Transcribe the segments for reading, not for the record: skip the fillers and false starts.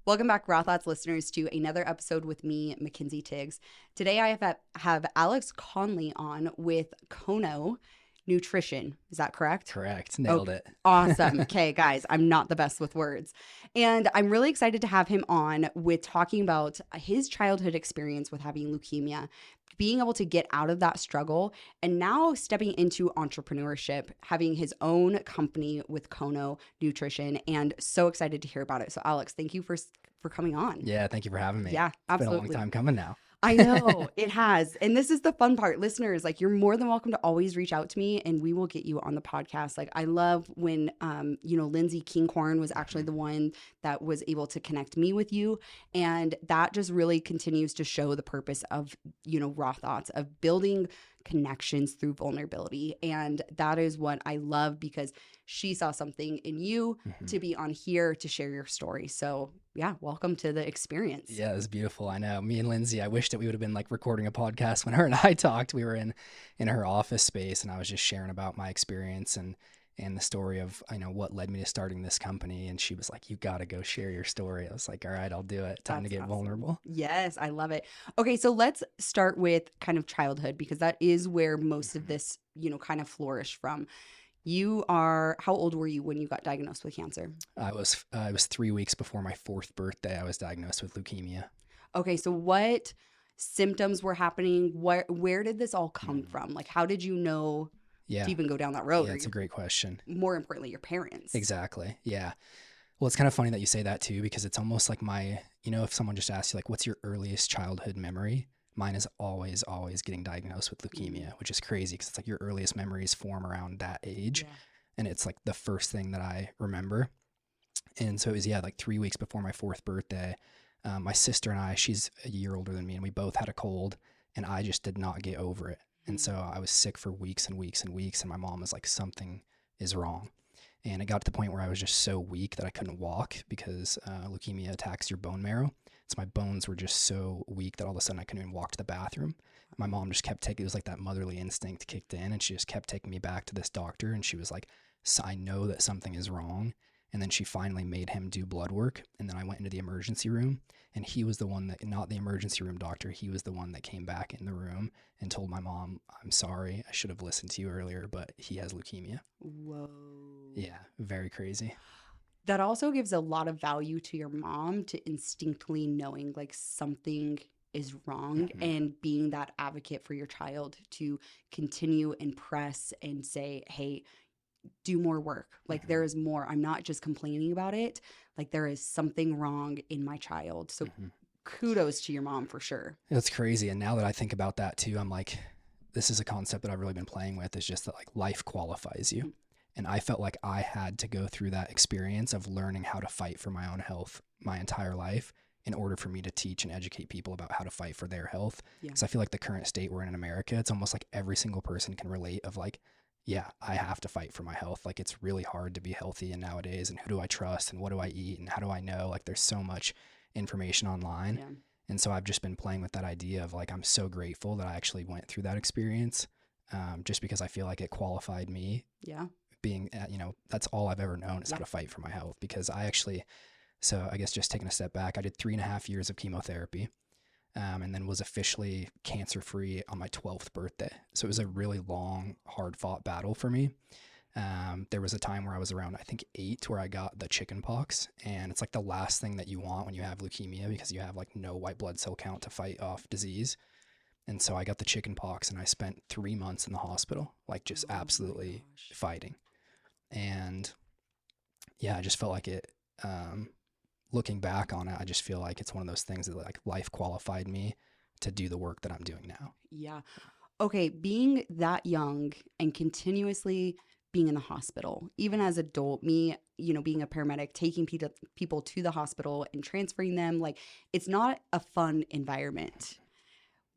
Welcome back, Raw Thoughts listeners, to another episode with me, Mackenzie Tiggs. Today I have Alex Conley on with Kono Nutrition. Is that correct? Correct. Nailed it. Awesome. Okay, guys, I'm not the best with words. And I'm really excited to have him on with talking about his childhood experience with having leukemia, being able to get out of that struggle, and now stepping into entrepreneurship, having his own company with Kono Nutrition, and so excited to hear about it. So Alex, thank you for coming on. Yeah, thank you for having me. Yeah, absolutely. It's been a long time coming now. I know it has. And this is the fun part. Listeners, like, you're more than welcome to always reach out to me and we will get you on the podcast. Like, I love when, Lindsay Kinghorn was actually the one that was able to connect me with you. And that just really continues to show the purpose of, Raw Thoughts, of building connections through vulnerability. And that is what I love, because she saw something in you to be on here to share your story. So yeah, welcome to the experience. Yeah, it was beautiful. I know. Me and Lindsay, I wish that we would have been like recording a podcast when her and I talked. We were in her office space and I was just sharing about my experience and the story of, what led me to starting this company. And she was like, you got to go share your story. I was like, all right, I'll do it. Time to get vulnerable. Yes, I love it. Okay, so let's start with kind of childhood, because that is where most of this, kind of flourished from. How old were you when you got diagnosed with cancer? I was 3 weeks before my 4th birthday. I was diagnosed with leukemia. Okay, so what symptoms were happening? Where did this all come from? Like, how did you know to even go down that road? Yeah, that's a great question. More importantly, your parents. Exactly. Yeah. Well, it's kind of funny that you say that too, because it's almost like if someone just asks you like, what's your earliest childhood memory? Mine is always getting diagnosed with leukemia, which is crazy because it's like your earliest memories form around that age. Yeah. And it's like the first thing that I remember. And so it was, like 3 weeks before my 4th birthday. My sister and I, she's a year older than me, and we both had a cold, and I just did not get over it. And so I was sick for weeks and weeks and weeks. And my mom was like, something is wrong. And it got to the point where I was just so weak that I couldn't walk because leukemia attacks your bone marrow. So my bones were just so weak that all of a sudden I couldn't even walk to the bathroom. My mom just kept it was like that motherly instinct kicked in, and she just kept taking me back to this doctor. And she was like, so I know that something is wrong. And then she finally made him do blood work. And then I went into the emergency room, and he was the one that, not the emergency room doctor, he was the one that came back in the room and told my mom, I'm sorry, I should have listened to you earlier, but he has leukemia. Whoa. Yeah, very crazy. That also gives a lot of value to your mom, to instinctively knowing like something is wrong and being that advocate for your child to continue and press and say, hey, do more work. Like there is more. I'm not just complaining about it. Like there is something wrong in my child. So kudos to your mom for sure. That's crazy. And now that I think about that too, I'm like, this is a concept that I've really been playing with, is just that like life qualifies you. And I felt like I had to go through that experience of learning how to fight for my own health my entire life in order for me to teach and educate people about how to fight for their health. Because I feel like the current state we're in America, it's almost like every single person can relate of like, yeah, I have to fight for my health. Like it's really hard to be healthy and nowadays, and who do I trust and what do I eat and how do I know? Like there's so much information online. Yeah. And so I've just been playing with that idea of like, I'm so grateful that I actually went through that experience, just because I feel like it qualified me. Yeah. Being, that's all I've ever known is how to fight for my health. Because so I guess just taking a step back, I did 3.5 years of chemotherapy, and then was officially cancer-free on my 12th birthday. So it was a really long, hard-fought battle for me. There was a time where I was around, I think 8, where I got the chicken pox, and it's like the last thing that you want when you have leukemia, because you have like no white blood cell count to fight off disease. And so I got the chicken pox, and I spent 3 months in the hospital, like just absolutely fighting. And yeah, I just felt like it, looking back on it, I just feel like it's one of those things that like life qualified me to do the work that I'm doing now. Yeah. Okay. Being that young and continuously being in the hospital, even as adult, me, being a paramedic, taking people to the hospital and transferring them, like it's not a fun environment.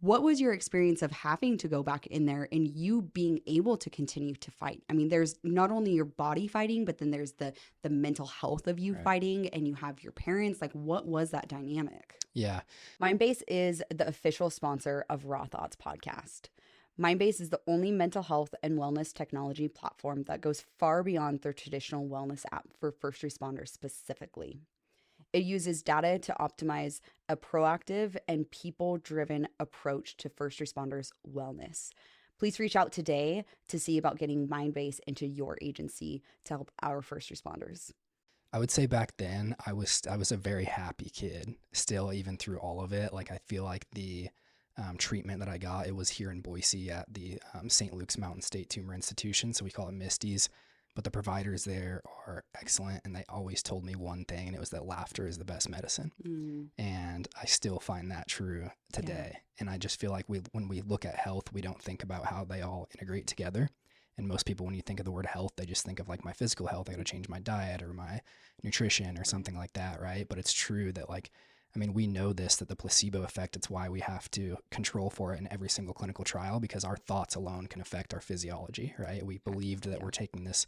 What was your experience of having to go back in there and you being able to continue to fight? I mean, there's not only your body fighting, but then there's the mental health of you fighting, and you have your parents. Like, what was that dynamic? Yeah. Mindbase is the official sponsor of Raw Thoughts podcast. Mindbase is the only mental health and wellness technology platform that goes far beyond their traditional wellness app for first responders specifically. It uses data to optimize a proactive and people-driven approach to first responders' wellness. Please reach out today to see about getting Mindbase into your agency to help our first responders. I would say back then I was a very happy kid still, even through all of it. Like I feel like the treatment that I got, it was here in Boise at the St. Luke's Mountain State Tumor Institution. So we call it Misty's, but the providers there are excellent. And they always told me one thing, and it was that laughter is the best medicine. And I still find that true today. And I just feel like when we look at health, we don't think about how they all integrate together. And most people, when you think of the word health, they just think of like my physical health. I got to change my diet or my nutrition or something like that, right? But it's true that like, I mean, we know this, that the placebo effect, it's why we have to control for it in every single clinical trial, because our thoughts alone can affect our physiology, right? We believed that we're taking this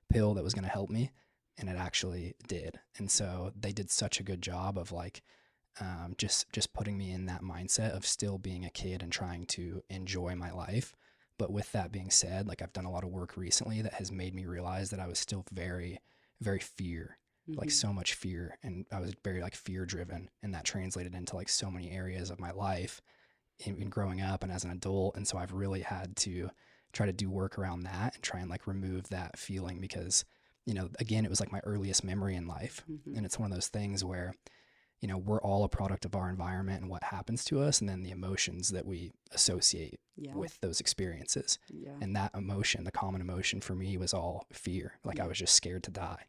pill that was going to help me, and it actually did. And so they did such a good job of like, just putting me in that mindset of still being a kid and trying to enjoy my life. But with that being said, like I've done a lot of work recently that has made me realize that I was still very, very like so much fear. And I was very like fear driven. And that translated into like so many areas of my life in growing up and as an adult. And so I've really had to try to do work around that and try and like remove that feeling, because, you know, again, it was like my earliest memory in life. And it's one of those things where, you know, we're all a product of our environment and what happens to us, and then the emotions that we associate with those experiences. And that emotion, the common emotion for me, was all fear. Like I was just scared to die.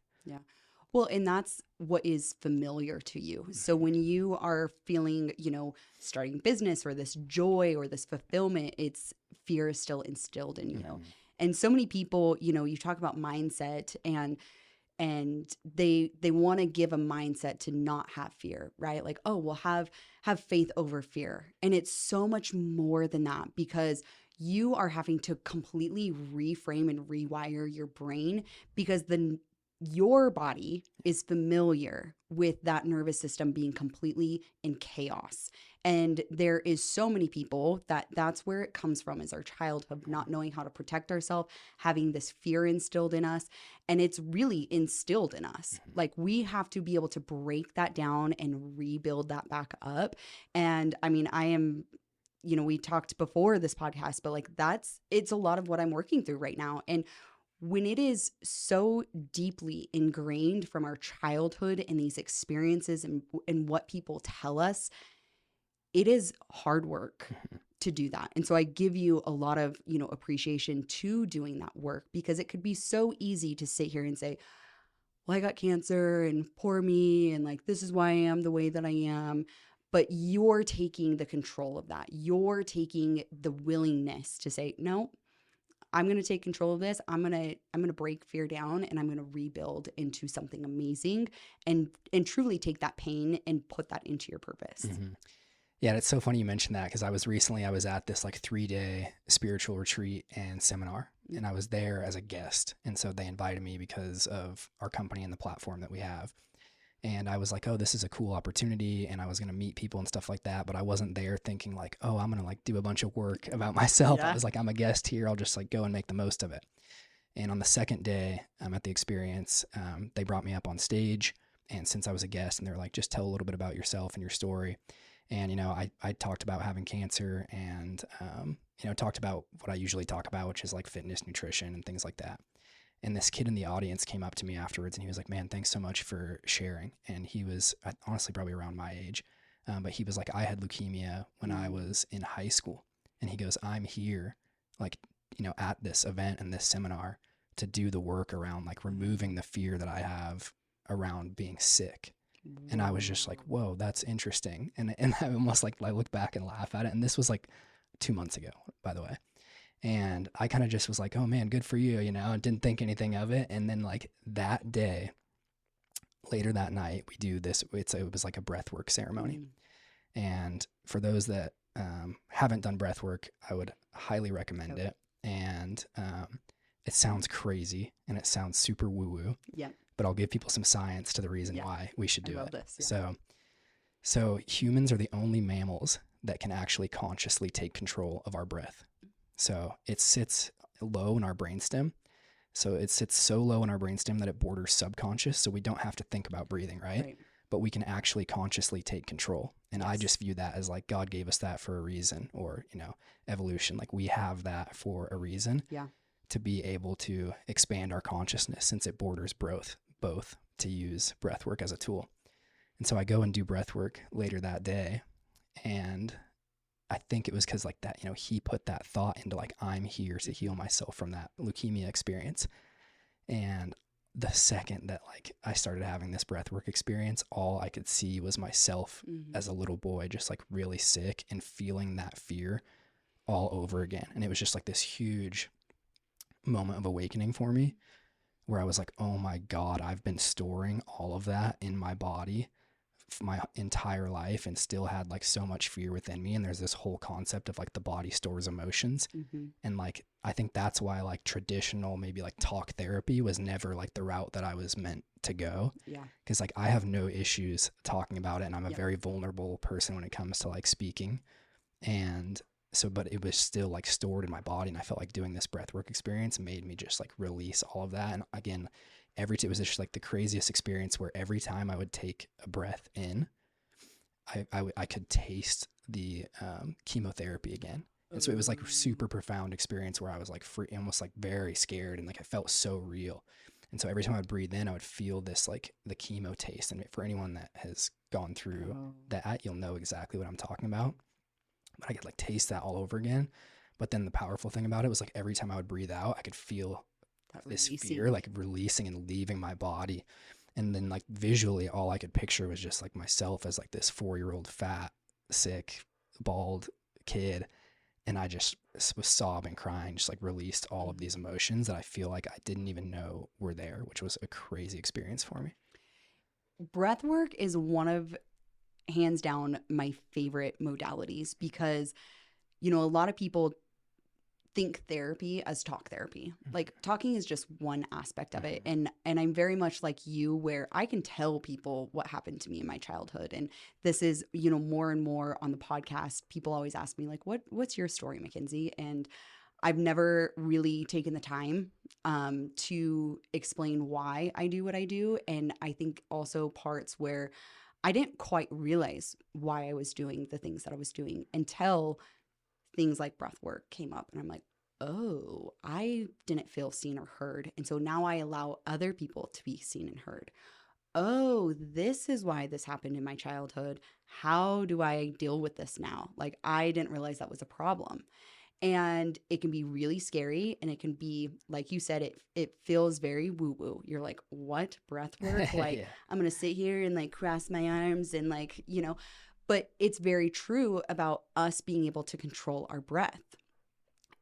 Well, and that's what is familiar to you. So when you are feeling, you know, starting business or this joy or this fulfillment, it's fear is still instilled in you. And so many people, you know, you talk about mindset, and they want to give a mindset to not have fear, right? Like, oh, well, have faith over fear. And it's so much more than that, because you are having to completely reframe and rewire your brain, because your body is familiar with that nervous system being completely in chaos. And there is so many people that's where it comes from, is our childhood, not knowing how to protect ourselves, having this fear instilled in us. And it's really instilled in us. Like we have to be able to break that down and rebuild that back up. And I mean, I am, you know, we talked before this podcast, but like it's a lot of what I'm working through right now. And when it is so deeply ingrained from our childhood and these experiences and what people tell us, it is hard work to do that. And so I give you a lot of, you know, appreciation to doing that work, because it could be so easy to sit here and say, well, I got cancer and poor me, and like, this is why I am the way that I am. But you're taking the control of that. You're taking the willingness to say, no, I'm going to take control of this. I'm going to break fear down, and I'm going to rebuild into something amazing, and truly take that pain and put that into your purpose. Yeah. And it's so funny you mentioned that, because I was at this like 3-day spiritual retreat and seminar, and I was there as a guest. And so they invited me because of our company and the platform that we have. And I was like, oh, this is a cool opportunity. And I was going to meet people and stuff like that. But I wasn't there thinking like, oh, I'm going to like do a bunch of work about myself. I was like, I'm a guest here. I'll just like go and make the most of it. And on the second day at the experience, they brought me up on stage. And since I was a guest, and they were like, just tell a little bit about yourself and your story. And, you know, I talked about having cancer, and, you know, talked about what I usually talk about, which is like fitness, nutrition, and things like that. And this kid in the audience came up to me afterwards, and he was like, man, thanks so much for sharing. And he was honestly probably around my age. But he was like, I had leukemia when I was in high school. And he goes, I'm here, like, you know, at this event and this seminar to do the work around like removing the fear that I have around being sick. And I was just like, whoa, that's interesting. And I almost like, I look back and laugh at it. And this was like 2 months ago, by the way. And I kind of just was like, oh man, good for you, you know, and didn't think anything of it. And then like that day, later that night, we do this, it was like a breathwork ceremony. And for those that haven't done breathwork, I would highly recommend it. And it sounds crazy and it sounds super woo-woo. Yeah. But I'll give people some science to the reason why we should do it. This, So humans are the only mammals that can actually consciously take control of our breath. So it sits low in our brainstem. So it sits so low in our brainstem that it borders subconscious. So we don't have to think about breathing, right? but we can actually consciously take control. And I Yes. just view that as like God gave us that for a reason, or, you know, evolution. Like we have that for a reason Yeah. to be able to expand our consciousness, since it borders both to use breath work as a tool. And so I go and do breath work later that day. And I think it was because like that, you know, he put that thought into like, I'm here to heal myself from that leukemia experience. And the second that like I started having this breathwork experience, all I could see was myself as a little boy, just like really sick and feeling that fear all over again. And it was just like this huge moment of awakening for me, where I was like, oh my God, I've been storing all of that in my body my entire life and still had like so much fear within me. And there's this whole concept of like the body stores emotions. And like I think that's why like traditional maybe like talk therapy was never like the route that I was meant to go. Yeah. Because like I have no issues talking about it, and I'm a Yeah. very vulnerable person when it comes to like speaking. And so, but it was still like stored in my body, and I felt like doing this breathwork experience made me just like release all of that. And again, it was just like the craziest experience, where every time I would take a breath in, I could taste the chemotherapy again. And so it was like a super profound experience, where I was like free, almost like very scared, and like I felt so real. And so every time I would breathe in, I would feel this like the chemo taste. And for anyone that has gone through that, you'll know exactly what I'm talking about. But I could like taste that all over again. But then the powerful thing about it was like every time I would breathe out, I could feel this fear like releasing and leaving my body. And then like visually, all I could picture was just like myself as like this 4-year-old fat, sick, bald kid. And I just was sobbing, crying, just like released all of these emotions that I feel like I didn't even know were there, which was a crazy experience for me. Breath work is one of, hands down, my favorite modalities, because, you know, a lot of people think therapy as talk therapy. Like talking is just one aspect of it. And I'm very much like you, where I can tell people what happened to me in my childhood. And this is, you know, more and more on the podcast, people always ask me like, what's your story, Mackenzie? And I've never really taken the time to explain why I do what I do. And I think also parts where I didn't quite realize why I was doing the things that I was doing until things like breath work came up. And I'm like, oh, I didn't feel seen or heard. And so now I allow other people to be seen and heard. Oh, this is why this happened in my childhood. How do I deal with this now? Like, I didn't realize that was a problem. And it can be really scary, and it can be, like you said, it feels very woo-woo. You're like, what? Breath work? Like, Yeah. I'm going to sit here and like cross my arms and like, you know, but it's very true about us being able to control our breath.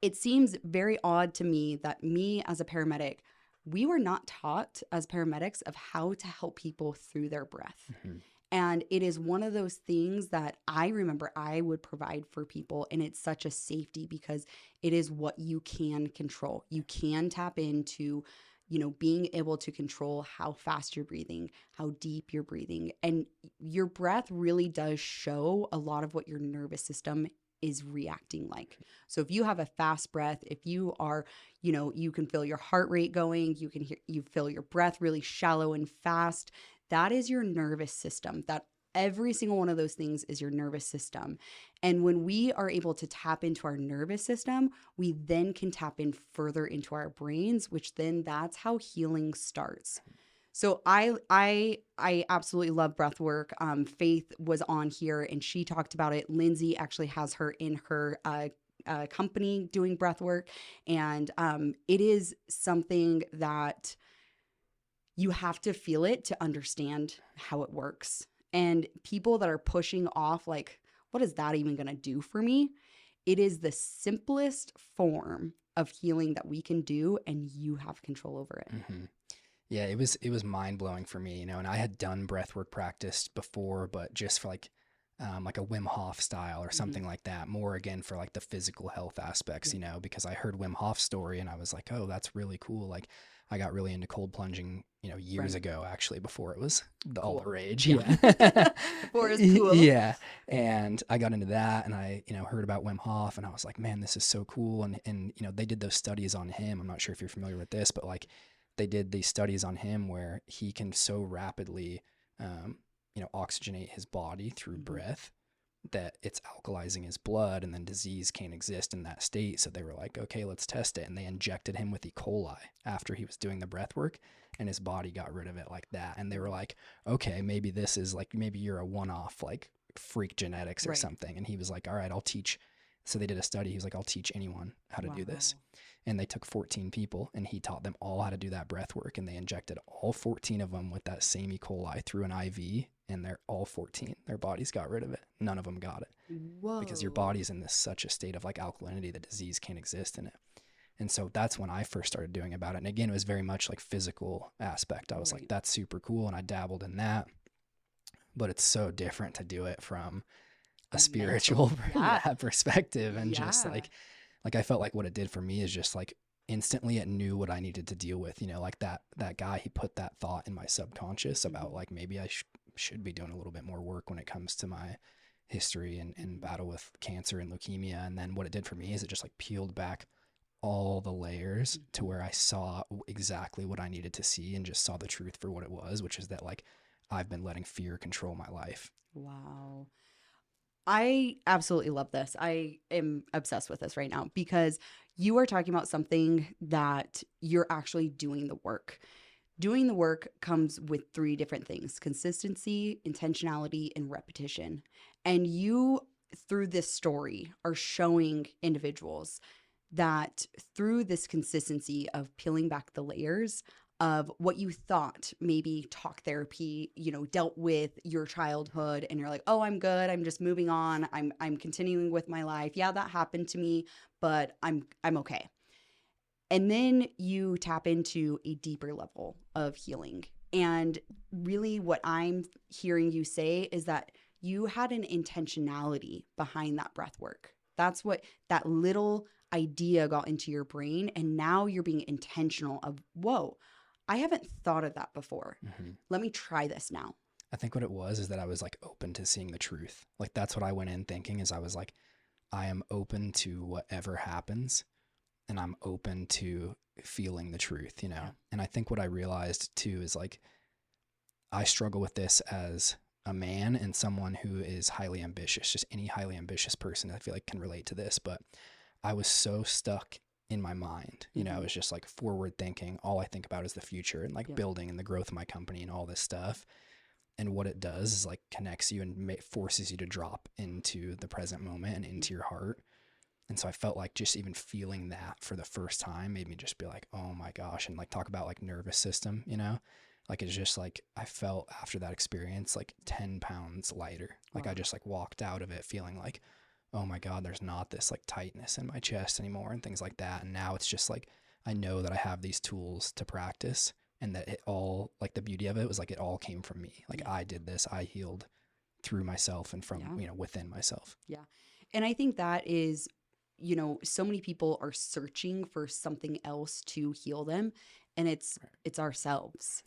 It seems very odd to me that me as a paramedic, we were not taught as paramedics of how to help people through their breath. And it is one of those things that I remember I would provide for people. And it's such a safety, because it is what you can control. You can tap into, you know, being able to control how fast you're breathing, how deep you're breathing. And your breath really does show a lot of what your nervous system is reacting like. So if you have a fast breath, if you are, you know, you can feel your heart rate going, you feel your breath really shallow and fast, that is your nervous system. That every single one of those things is your nervous system. And when we are able to tap into our nervous system, we then can tap in further into our brains, which then that's how healing starts. So I absolutely love breath work. Faith was on here and she talked about it. Lindsay actually has her in her company doing breath work. And it is something that you have to feel it to understand how it works. And people that are pushing off, like, what is that even going to do for me? It is the simplest form of healing that we can do, and you have control over it. Yeah, it was mind blowing for me, you know, and I had done breathwork practice before, but just for like a Wim Hof style or something like that, more again for like the physical health aspects, you know, because I heard Wim Hof's story and I was like, oh, that's really cool. Like I got really into cold plunging, you know, years ago, actually, before it was all the rage. Yeah. Before it was cool. Yeah. And I got into that and I, you know, heard about Wim Hof and I was like, man, this is so cool. And, you know, they did those studies on him. I'm not sure if you're familiar with this, but like they did these studies on him where he can so rapidly oxygenate his body through Mhm. breath, that it's alkalizing his blood, and then disease can't exist in that state. So they were like, okay, let's test it. And they injected him with E. coli after he was doing the breath work, and his body got rid of it like that. And they were like, okay, maybe this is like, maybe you're a one-off, like freak genetics or Right. something. And he was like, all right, I'll teach. So they did a study. He was like, I'll teach anyone how to do this. Wow. And they took 14 people, and he taught them all how to do that breath work. And they injected all 14 of them with that same E. coli through an IV, and they're all 14. Their bodies got rid of it. None of them got it, Whoa. because your body's in this such a state of like alkalinity that disease can't exist in it. And so that's when I first started doing about it. And again, it was very much like physical aspect. I was like, that's super cool. And I dabbled in that, but it's so different to do it from a spiritual perspective. And just like I felt like what it did for me is just like instantly it knew what I needed to deal with, like that guy, he put that thought in my subconscious about like, maybe I should be doing a little bit more work when it comes to my history and battle with cancer and leukemia. And then what it did for me is it just like peeled back all the layers to where I saw exactly what I needed to see, and just saw the truth for what it was, which is that like I've been letting fear control my life. Wow. I absolutely love this. I am obsessed with this right now, because you are talking about something that you're actually doing the work. Doing the work comes with 3 different things: consistency, intentionality, and repetition. And you, through this story, are showing individuals that through this consistency of peeling back the layers of what you thought maybe talk therapy, dealt with your childhood, and you're like, oh, I'm good. I'm just moving on. I'm continuing with my life. Yeah, that happened to me, but I'm okay. And then you tap into a deeper level of healing. And really what I'm hearing you say is that you had an intentionality behind that breath work. That's what that little idea got into your brain. And now you're being intentional of, whoa, I haven't thought of that before. Let me try this now. I think what it was is that I was like open to seeing the truth. Like that's what I went in thinking, is I was like, I am open to whatever happens, and I'm open to feeling the truth, Yeah. And I think what I realized too is like, I struggle with this as a man and someone who is highly ambitious. Just any highly ambitious person I feel like can relate to this, but I was so stuck in my mind. I was just like forward thinking. All I think about is the future and like building and the growth of my company and all this stuff. And what it does is like connects you and forces you to drop into the present moment and into your heart. And so I felt like just even feeling that for the first time made me just be like, oh my gosh. And like talk about like nervous system, like it's just like I felt after that experience like 10 pounds lighter. Like I just like walked out of it feeling like, oh my God, there's not this like tightness in my chest anymore and things like that. And now it's just like, I know that I have these tools to practice, and that it all, like the beauty of it was like, it all came from me. Like I did this, I healed through myself and from, within myself. Yeah. And I think that is, so many people are searching for something else to heal them, and it's ourselves.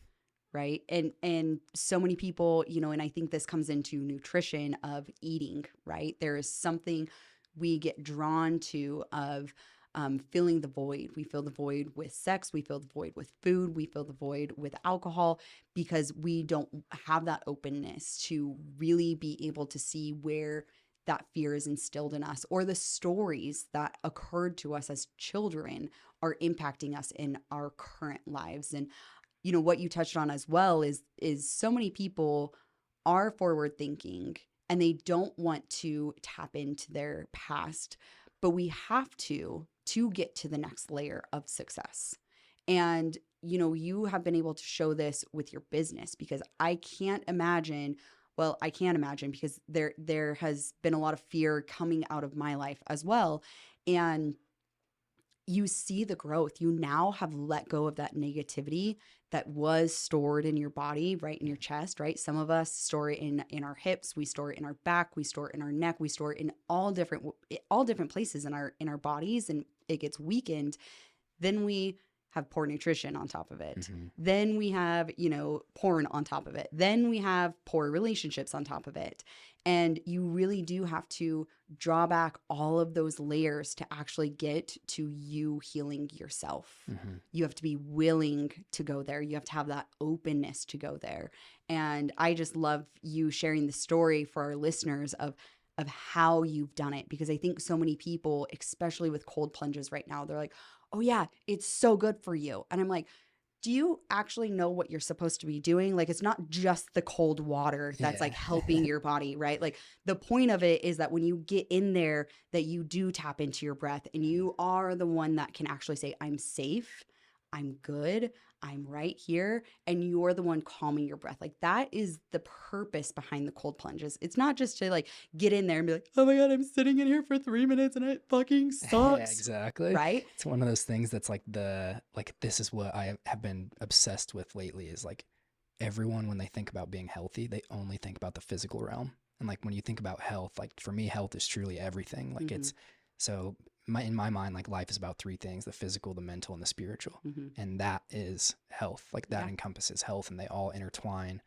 Right. And so many people, and I think this comes into nutrition of eating, right? There is something we get drawn to of filling the void. We fill the void with sex. We fill the void with food. We fill the void with alcohol, because we don't have that openness to really be able to see where that fear is instilled in us, or the stories that occurred to us as children are impacting us in our current lives. And what you touched on as well is so many people are forward thinking, and they don't want to tap into their past, but we have to get to the next layer of success. And you have been able to show this with your business, because I can't imagine, because there has been a lot of fear coming out of my life as well. And you see the growth. You now have let go of that negativity that was stored in your body, right in your chest, right? Some of us store it in our hips, we store it in our back, we store it in our neck, we store it in all different places in our bodies, and it gets weakened. Then we have poor nutrition on top of it. Mm-hmm. Then we have, you know, porn on top of it. Then we have poor relationships on top of it. And you really do have to draw back all of those layers to actually get to you healing yourself. Mm-hmm. You have to be willing to go there. You have to have that openness to go there. And I just love you sharing the story for our listeners of how you've done it, because I think so many people, especially with cold plunges right now, they're like, oh yeah, it's so good for you. And I'm like, do you actually know what you're supposed to be doing? Like, it's not just the cold water that's like helping your body, right? Like, the point of it is that when you get in there, that you do tap into your breath and you are the one that can actually say, I'm safe, I'm good, I'm right here. And you're the one calming your breath. Like, that is the purpose behind the cold plunges. It's not just to like get in there and be like, oh my God, I'm sitting in here for 3 minutes and it fucking sucks. Yeah, exactly. Right? It's one of those things that's like this is what I have been obsessed with lately is like everyone, when they think about being healthy, they only think about the physical realm. And like when you think about health, like for me, health is truly everything. Like it's so in my mind, like life is about three things: the physical, the mental, and the spiritual. And that is health. Like that encompasses health, and they all intertwine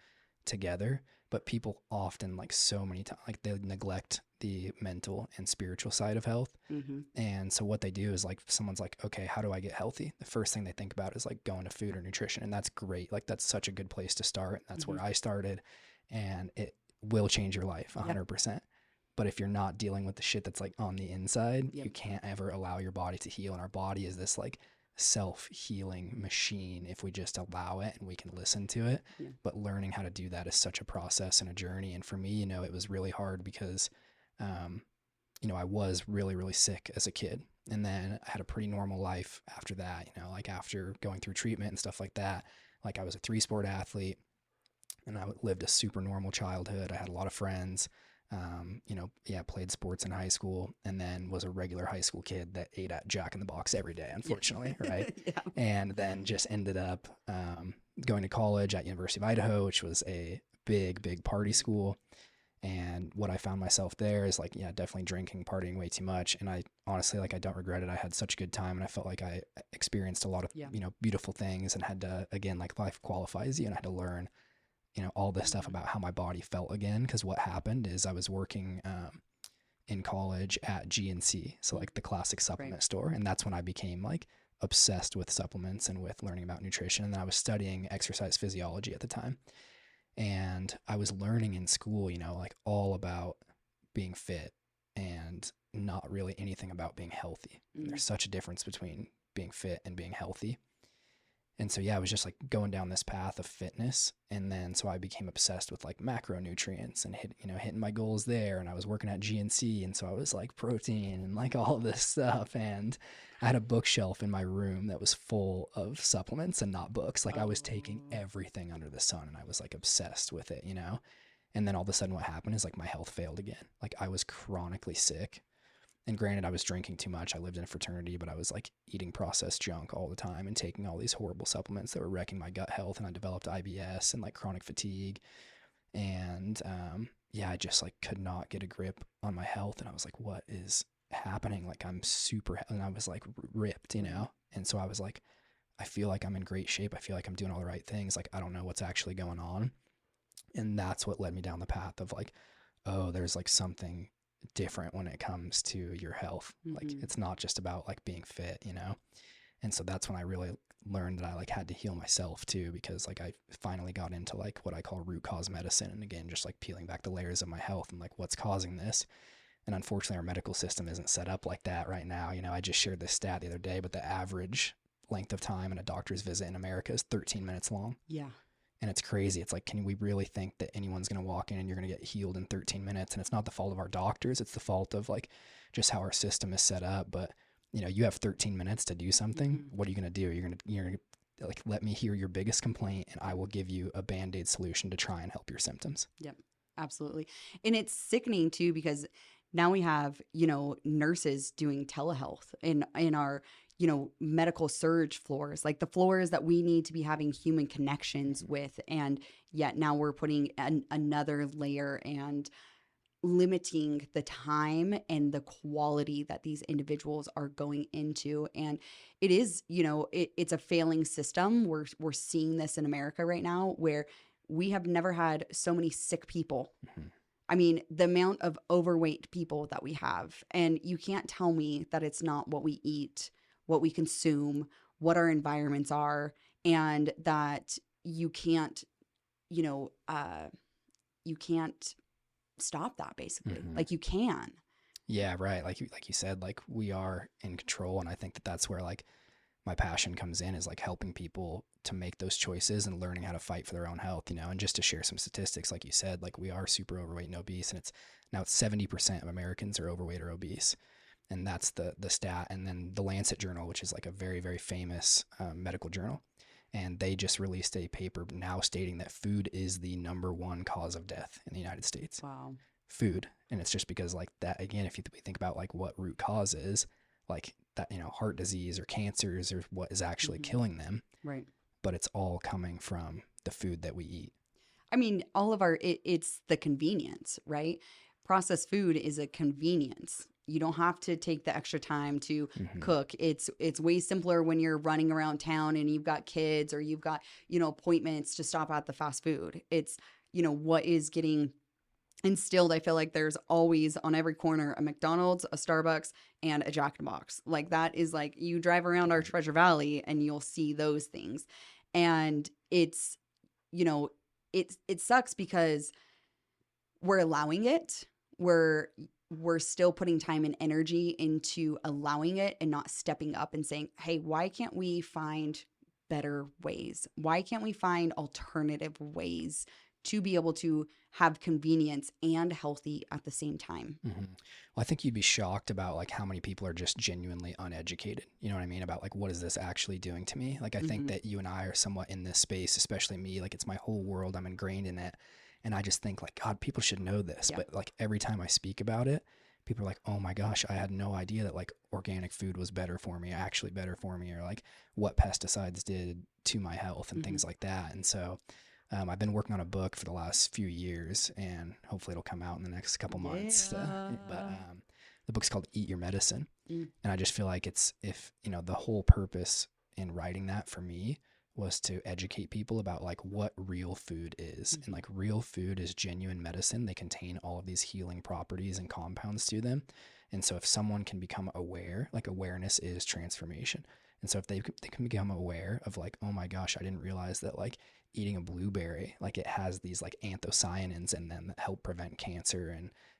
together. But people often, like so many times, like they neglect the mental and spiritual side of health. And so what they do is like, if someone's like, okay, how do I get healthy? The first thing they think about is like going to food or nutrition. And that's great. Like that's such a good place to start. That's where I started, and it will change your life 100%. But if you're not dealing with the shit that's like on the inside, you can't ever allow your body to heal. And our body is this like self-healing machine if we just allow it and we can listen to it. But learning how to do that is such a process and a journey. And for me, you know, it was really hard because, you know, I was really, really sick as a kid. And then I had a pretty normal life after that, you know, like after going through treatment and stuff like that. Like I was a 3-sport athlete and I lived a super normal childhood. I had a lot of friends. You know, played sports in high school, and then was a regular high school kid that ate at Jack in the Box every day, unfortunately, right? And then just ended up going to college at University of Idaho, which was a big, big party school. And what I found myself there is like, definitely drinking, partying way too much. And I honestly, like, I don't regret it. I had such a good time, and I felt like I experienced a lot of, you know, beautiful things, and had to, again, like life qualifies you, and I had to learn, you know, all this stuff about how my body felt again. Because what happened is I was working in college at GNC, so like the classic supplement store. And that's when I became like obsessed with supplements and with learning about nutrition. And then I was studying exercise physiology at the time. And I was learning in school, you know, like all about being fit and not really anything about being healthy. There's such a difference between being fit and being healthy. And so, I was just like going down this path of fitness. And then, so I became obsessed with like macronutrients and hitting my goals there. And I was working at GNC. And so I was like protein and like all this stuff. And I had a bookshelf in my room that was full of supplements and not books. Like I was taking everything under the sun, and I was like obsessed with it, you know? And then all of a sudden what happened is like my health failed again. Like I was chronically sick. And granted, I was drinking too much. I lived in a fraternity, but I was like eating processed junk all the time and taking all these horrible supplements that were wrecking my gut health. And I developed IBS and like chronic fatigue. And I just like could not get a grip on my health. And I was like, what is happening? Like I'm super, and I was like ripped, you know? And so I was like, I feel like I'm in great shape. I feel like I'm doing all the right things. Like I don't know what's actually going on. And that's what led me down the path of like, oh, there's like something different when it comes to your health. Like it's not just about like being fit, you know? And so that's when I really learned that I like had to heal myself too, because like I finally got into like what I call root cause medicine. And again, just like peeling back the layers of my health and like what's causing this. And unfortunately our medical system isn't set up like that right now. You know, I just shared this stat the other day, but the average length of time in a doctor's visit in America is 13 minutes long. Yeah. And it's crazy. It's like, can we really think that anyone's going to walk in and you're going to get healed in 13 minutes? And it's not the fault of our doctors. It's the fault of like just how our system is set up. But, you know, you have 13 minutes to do something. What are you going to do? You're going to like, let me hear your biggest complaint and I will give you a Band-Aid solution to try and help your symptoms. Yep, absolutely. And it's sickening too, because now we have, you know, nurses doing telehealth in our, you know, medical surge floors, like the floors that we need to be having human connections with. And yet now we're putting another layer. And limiting the time and the quality that these individuals are going into. And it is, it's a failing system. We're seeing this in America right now, where we have never had so many sick people. Mhm. I mean, the amount of overweight people that we have, and you can't tell me that it's not what we eat, what we consume, what our environments are, and that you can't, you know, uh, you can't stop that basically. Mhm. Like you can. Yeah, right. Like you said, like we are in control, and I think that that's where like my passion comes in, is like helping people to make those choices and learning how to fight for their own health, and just to share some statistics, like you said, like we are super overweight and obese, and it's 70% of Americans are overweight or obese. And that's the stat. And then the Lancet Journal, which is like a very, very famous medical journal, and they just released a paper now stating that food is the number one cause of death in the United States. Wow. Food. And it's just because like that, again, if we think about like what root cause is, like that, heart disease or cancers or what is actually killing them, Right. but it's all coming from the food that we eat. I mean, all of it's the convenience, right? Processed food is a convenience. You don't have to take the extra time to cook. It's way simpler when you're running around town and you've got kids, or you've got, appointments to stop at the fast food. It's, what is getting instilled. I feel like there's always on every corner a McDonald's, a Starbucks, and a Jack in the Box. Like that is like, you drive around our Treasure Valley and you'll see those things. And it's, it sucks because we're allowing it. We're still putting time and energy into allowing it and not stepping up and saying, hey, why can't we find better ways? Why can't we find alternative ways to be able to have convenience and healthy at the same time? Well, I think you'd be shocked about like how many people are just genuinely uneducated. You know what I mean? About like, what is this actually doing to me? Like, I think that you and I are somewhat in this space, especially me, like it's my whole world. I'm ingrained in it. And I just think like, God, people should know this. Yeah. But like every time I speak about it, people are like, oh my gosh, I had no idea that like organic food was better for me, actually better for me, or like what pesticides did to my health and things like that. And so I've been working on a book for the last few years, and hopefully it'll come out in the next couple months. But the book's called Eat Your Medicine. And I just feel like if the whole purpose in writing that for me was to educate people about like what real food is. And like real food is genuine medicine. They contain all of these healing properties and compounds to them. And so if someone can become aware, like awareness is transformation. And so if they can become aware of like, oh my gosh, I didn't realize that like eating a blueberry, like it has these like anthocyanins in them that help prevent cancer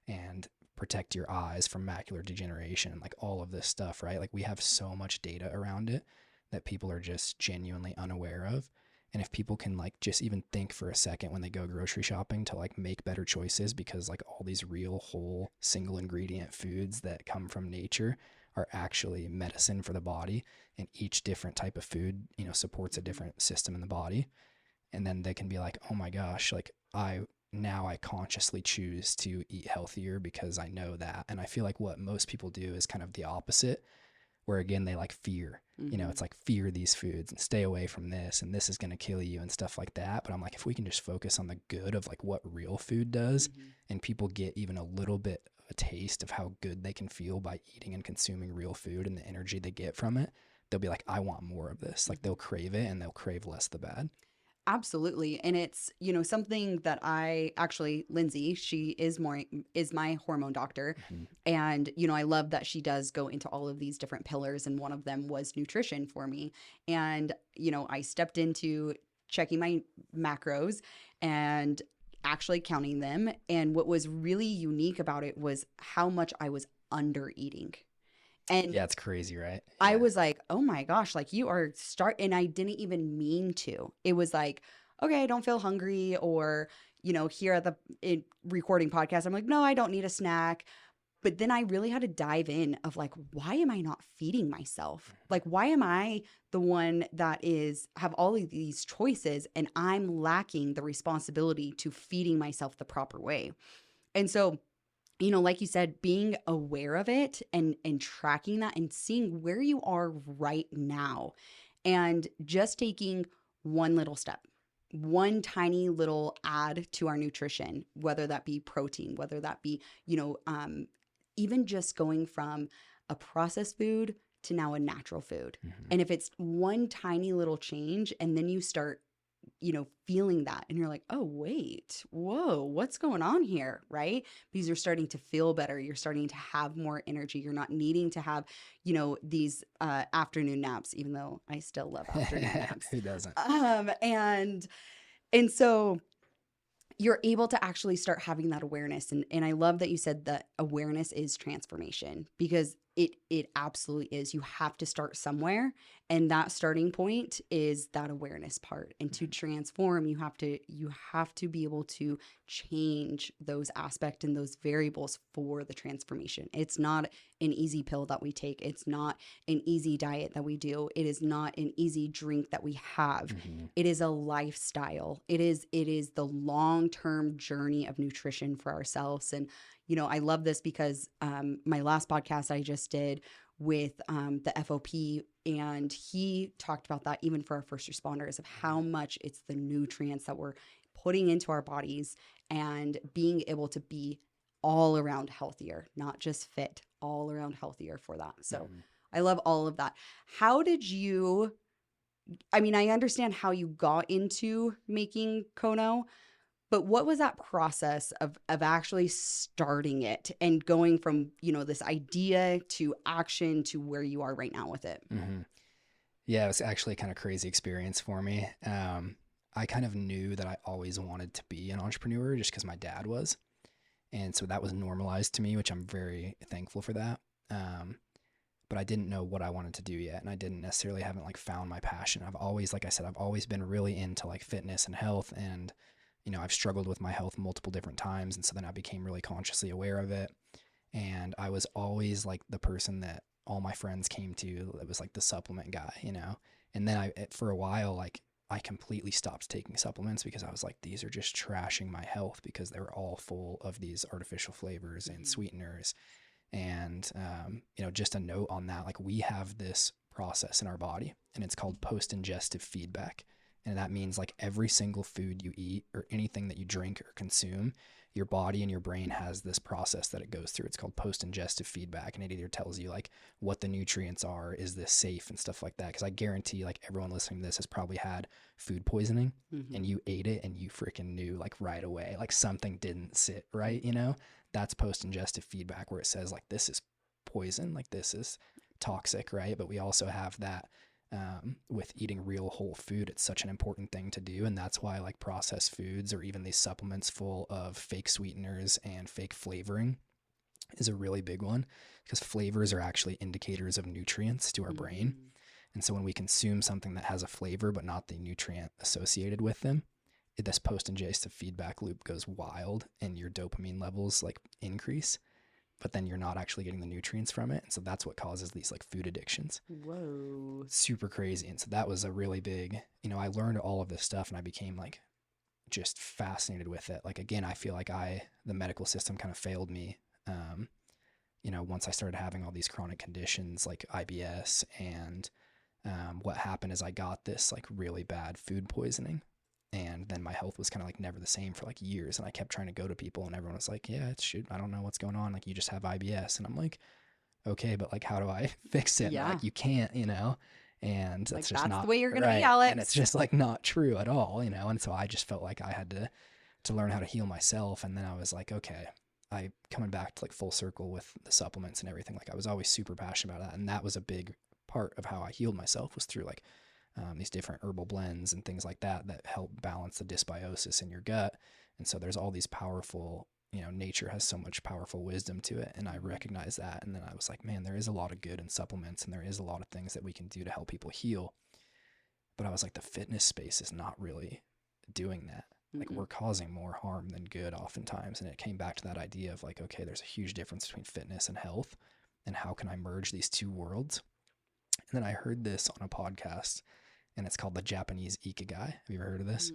and protect your eyes from macular degeneration and like all of this stuff, right? Like we have so much data around it that people are just genuinely unaware of. And if people can like just even think for a second when they go grocery shopping to like make better choices, because like all these real whole single ingredient foods that come from nature are actually medicine for the body, and each different type of food, supports a different system in the body. And then they can be like, oh my gosh, like I consciously choose to eat healthier because I know that. And I feel like what most people do is kind of the opposite, where again, they like fear, it's like fear these foods and stay away from this, and this is going to kill you and stuff like that. But I'm like, if we can just focus on the good of like what real food does, and people get even a little bit of a taste of how good they can feel by eating and consuming real food and the energy they get from it, they'll be like, I want more of this. Like they'll crave it, and they'll crave less the bad. Absolutely. And it's, something that I actually, Lindsay, she is my hormone doctor. And, I love that she does go into all of these different pillars. And one of them was nutrition for me. And, I stepped into checking my macros and actually counting them. And what was really unique about it was how much I was under eating. And yeah, it's crazy, right? Yeah. I was like, oh my gosh, like you are and I didn't even mean to. It was like, okay, I don't feel hungry, or, here at the recording podcast, I'm like, no, I don't need a snack. But then I really had to dive in of like, why am I not feeding myself? Like, why am I the one that have all of these choices and I'm lacking the responsibility to feeding myself the proper way? And so, like you said, being aware of it and tracking that and seeing where you are right now, and just taking one little step, one tiny little add to our nutrition, whether that be protein, whether that be, even just going from a processed food to now a natural food. Mm-hmm. And if it's one tiny little change and then you start, feeling that and you're like, oh, wait, whoa, what's going on here? Right? Because you're starting to feel better. You're starting to have more energy. You're not needing to have, these afternoon naps, even though I still love afternoon naps. Who doesn't? And so you're able to actually start having that awareness. And I love that you said that awareness is transformation, because it absolutely is. You have to start somewhere. And that starting point is that awareness part. And to transform, you have to be able to change those aspects and those variables for the transformation. It's not an easy pill that we take. It's not an easy diet that we do. It is not an easy drink that we have. Mm-hmm. It is a lifestyle. It is the long-term journey of nutrition for ourselves. And, I love this because my last podcast I just did with the FOP, and he talked about that even for our first responders, of how much it's the nutrients that we're putting into our bodies and being able to be all around healthier, not just fit, all around healthier for that. So I love all of that. How did you, I understand how you got into making Kono, but what was that process of actually starting it and going from, this idea to action to where you are right now with it? Mm-hmm. Yeah, it was actually a kind of crazy experience for me. I kind of knew that I always wanted to be an entrepreneur just because my dad was. And so that was normalized to me, which I'm very thankful for that. But I didn't know what I wanted to do yet. And I haven't like found my passion. I've always, like I said, I've always been really into like fitness and health, and I've struggled with my health multiple different times. And so then I became really consciously aware of it. And I was always like the person that all my friends came to. It was like the supplement guy, And then for a while, like I completely stopped taking supplements because I was like, these are just trashing my health because they're all full of these artificial flavors and sweeteners. And, just a note on that, like we have this process in our body and it's called post-ingestive feedback. And that means like every single food you eat or anything that you drink or consume, your body and your brain has this process that it goes through. It's called post-ingestive feedback. And it either tells you like what the nutrients are, is this safe and stuff like that. Because I guarantee like everyone listening to this has probably had food poisoning and you ate it and you freaking knew like right away, like something didn't sit right, That's post-ingestive feedback where it says like this is poison, like this is toxic, right? But we also have that with eating real whole food. It's such an important thing to do. And that's why like processed foods or even these supplements full of fake sweeteners and fake flavoring is a really big one, because flavors are actually indicators of nutrients to our brain. And so when we consume something that has a flavor but not the nutrient associated with them, this post-ingestive feedback loop goes wild and your dopamine levels like increase, but then you're not actually getting the nutrients from it. And so that's what causes these like food addictions. Whoa. Super crazy. And so that was a really big, I learned all of this stuff and I became like just fascinated with it. Like, again, I feel like the medical system kind of failed me. Once I started having all these chronic conditions like IBS, and what happened is I got this like really bad food poisoning. And then my health was kind of like never the same for like years. And I kept trying to go to people and everyone was like, yeah, I don't know what's going on. Like you just have IBS. And I'm like, okay, but like, how do I fix it? Yeah. Like you can't, and that's just not the way you're going right. to be, Alex. And it's just like not true at all, And so I just felt like I had to learn how to heal myself. And then I was like, okay, I coming back to like full circle with the supplements and everything. Like I was always super passionate about that. And that was a big part of how I healed myself, was through like these different herbal blends and things like that help balance the dysbiosis in your gut. And so there's all these powerful, nature has so much powerful wisdom to it. And I recognize that. And then I was like, man, there is a lot of good in supplements and there is a lot of things that we can do to help people heal. But I was like, the fitness space is not really doing that. Like we're causing more harm than good oftentimes. And it came back to that idea of like, okay, there's a huge difference between fitness and health, and how can I merge these two worlds? And then I heard this on a podcast, and it's called the Japanese Ikigai. Have you ever heard of this?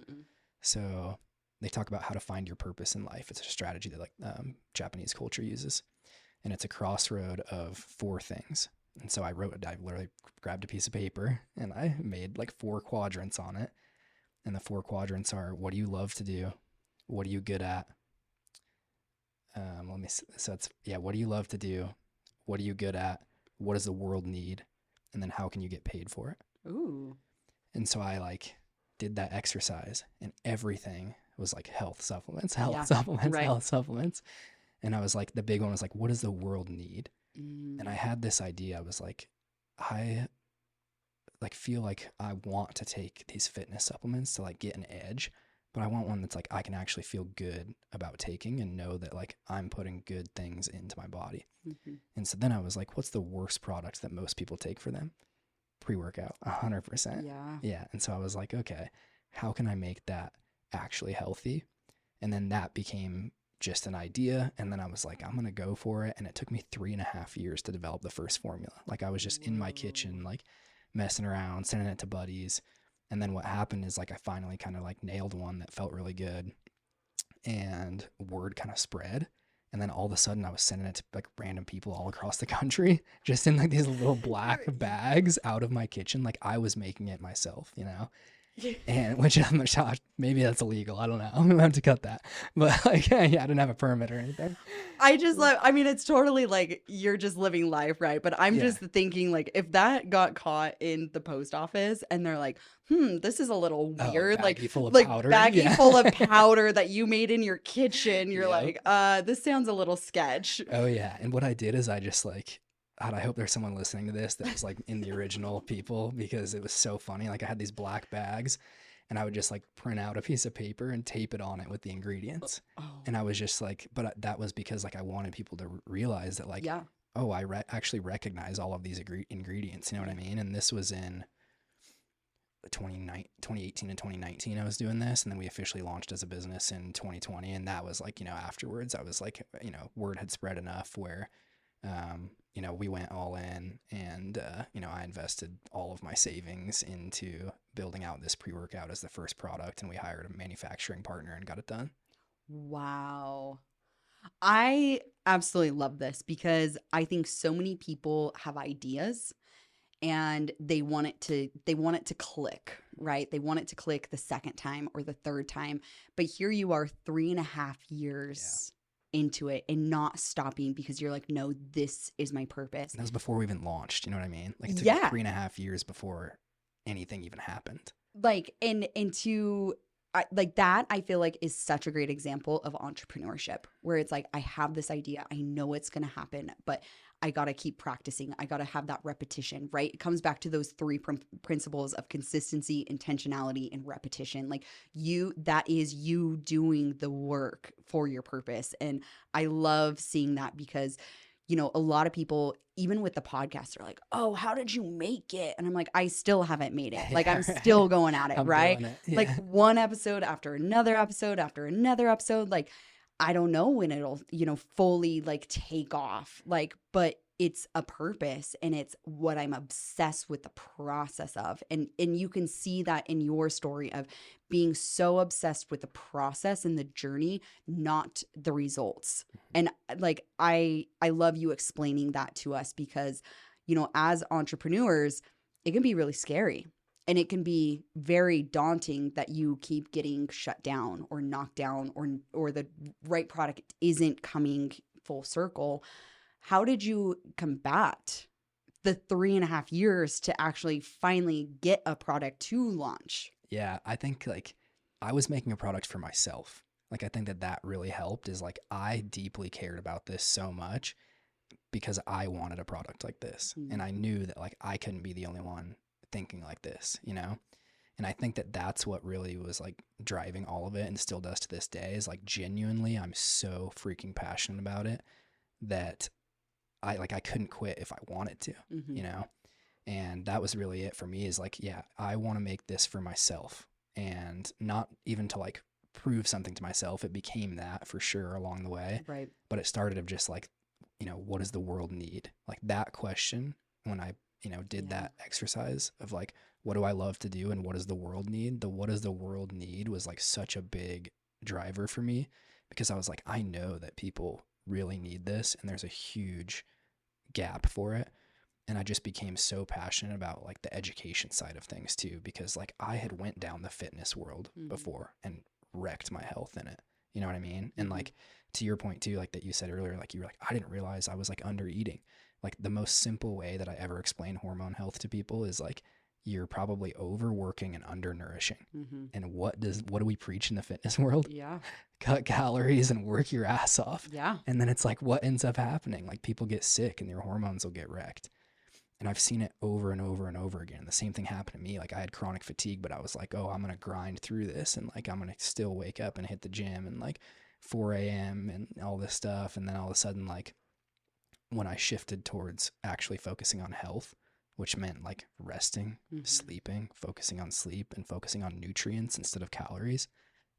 So they talk about how to find your purpose in life. It's a strategy that like Japanese culture uses, and it's a crossroad of 4 things. And so I literally grabbed a piece of paper and I made like 4 quadrants on it. And the 4 quadrants are, what do you love to do? What are you good at? Let me see. So it's, yeah, what do you love to do? What are you good at? What does the world need? And then how can you get paid for it? Ooh. And so I like did that exercise, and everything was like health supplements, Yeah, right. health supplements. And I was like, the big one was like, what does the world need? And I had this idea. I was like, I like feel like I want to take these fitness supplements to like get an edge, but I want one that's like I can actually feel good about taking and know that like I'm putting good things into my body. Mhm. And so then I was like, what's the worst product that most people take for them? Pre-workout, 100%. Yeah. Yeah. And so I was like, okay, how can I make that actually healthy? And then that became just an idea. And then I was like, I'm going to go for it. And it took me 3.5 years to develop the first formula. Like I was just in my kitchen, like messing around, sending it to buddies. And then what happened is like I finally kind of like nailed one that felt really good, and word kind of spread. And then all of a sudden I was sending it to like random people all across the country, just in like these little black bags out of my kitchen. Like I was making it myself, you know? And which I'm shocked, maybe that's illegal. I don't know. I'm gonna have to cut that. But like, yeah, I didn't have a permit or anything. I just love, I mean, it's totally like you're just living life, right? But I'm Yeah. just thinking, like, if that got caught in the post office and they're like, this is a little weird, baggie full of like powder. baggie Yeah. full of powder that you made in your kitchen. You're Yep. like, this sounds a little sketch. Oh yeah. And what I did is I just like, God, I hope there's someone listening to this that was like in the original people, because it was so funny. Like I had these black bags, and I would just like print out a piece of paper and tape it on it with the ingredients. Oh, And I was just like, but that was because like I wanted people to realize that like, yeah. oh, I actually recognize all of these ingredients. You know what I mean? And this was in 2018 and 2019 I was doing this, and then we officially launched as a business in 2020. And that was like, you know, afterwards I was like, you know, word had spread enough where you know, we went all in, and you know, I invested all of my savings into building out this pre-workout as the first product, and we hired a manufacturing partner and got it done. Wow. I absolutely love this because I think so many people have ideas and they want it to click, right? They want it to click the second time or the third time. But here you are 3.5 years into it and not stopping because you're like, no, this is my purpose. And that was before we even launched. You know what I mean? Like it took Yeah. 3.5 years before anything even happened. Like, and to like that, I feel like is such a great example of entrepreneurship where it's like, I have this idea, I know it's going to happen, but I got to keep practicing. I got to have that repetition, right? It comes back to those 3 principles of consistency, intentionality, and repetition. Like that is you doing the work for your purpose. And I love seeing that because, you know, a lot of people, even with the podcast, are like, oh, how did you make it? And I'm like, I still haven't made it. Like I'm still going at it, right? Doing it. Yeah. Like one episode after another episode after another episode. Like, I don't know when it'll, you know, fully like take off, like, but it's a purpose and it's what I'm obsessed with the process of. And you can see that in your story of being so obsessed with the process and the journey, not the results. And like, I love you explaining that to us because, you know, as entrepreneurs, it can be really scary. And it can be very daunting that you keep getting shut down or knocked down or the right product isn't coming full circle. How did you combat the 3.5 years to actually finally get a product to launch? Yeah, I think like I was making a product for myself. Like I think that really helped, is like I deeply cared about this so much because I wanted a product like this. Mm. And I knew that like I couldn't be the only one thinking like this, you know? And I think that that's what really was like driving all of it, and still does to this day, is like genuinely I'm so freaking passionate about it that I couldn't quit if I wanted to, you know? And that was really it for me, is like, yeah, I want to make this for myself, and not even to like prove something to myself. It became that for sure along the way. Right. But it started of just like, you know, what does the world need? Like that question, when I, you know, did that exercise of like, what do I love to do and what does the world need? The what does the world need was like such a big driver for me, because I was like, I know that people really need this and there's a huge gap for it. And I just became so passionate about like the education side of things too, because like I had went down the fitness world before and wrecked my health in it. You know what I mean? And like to your point too, like that you said earlier, like you were like, I didn't realize I was like under eating. Like the most simple way that I ever explain hormone health to people is like, you're probably overworking and undernourishing. And what do we preach in the fitness world? Yeah. Cut calories and work your ass off. Yeah. And then it's like, what ends up happening? Like people get sick and your hormones will get wrecked. And I've seen it over and over and over again. The same thing happened to me. Like I had chronic fatigue, but I was like, oh, I'm going to grind through this. And like, I'm going to still wake up and hit the gym and like 4 a.m. and all this stuff. And then all of a sudden, like when I shifted towards actually focusing on health, which meant like resting, sleeping, focusing on sleep and focusing on nutrients instead of calories,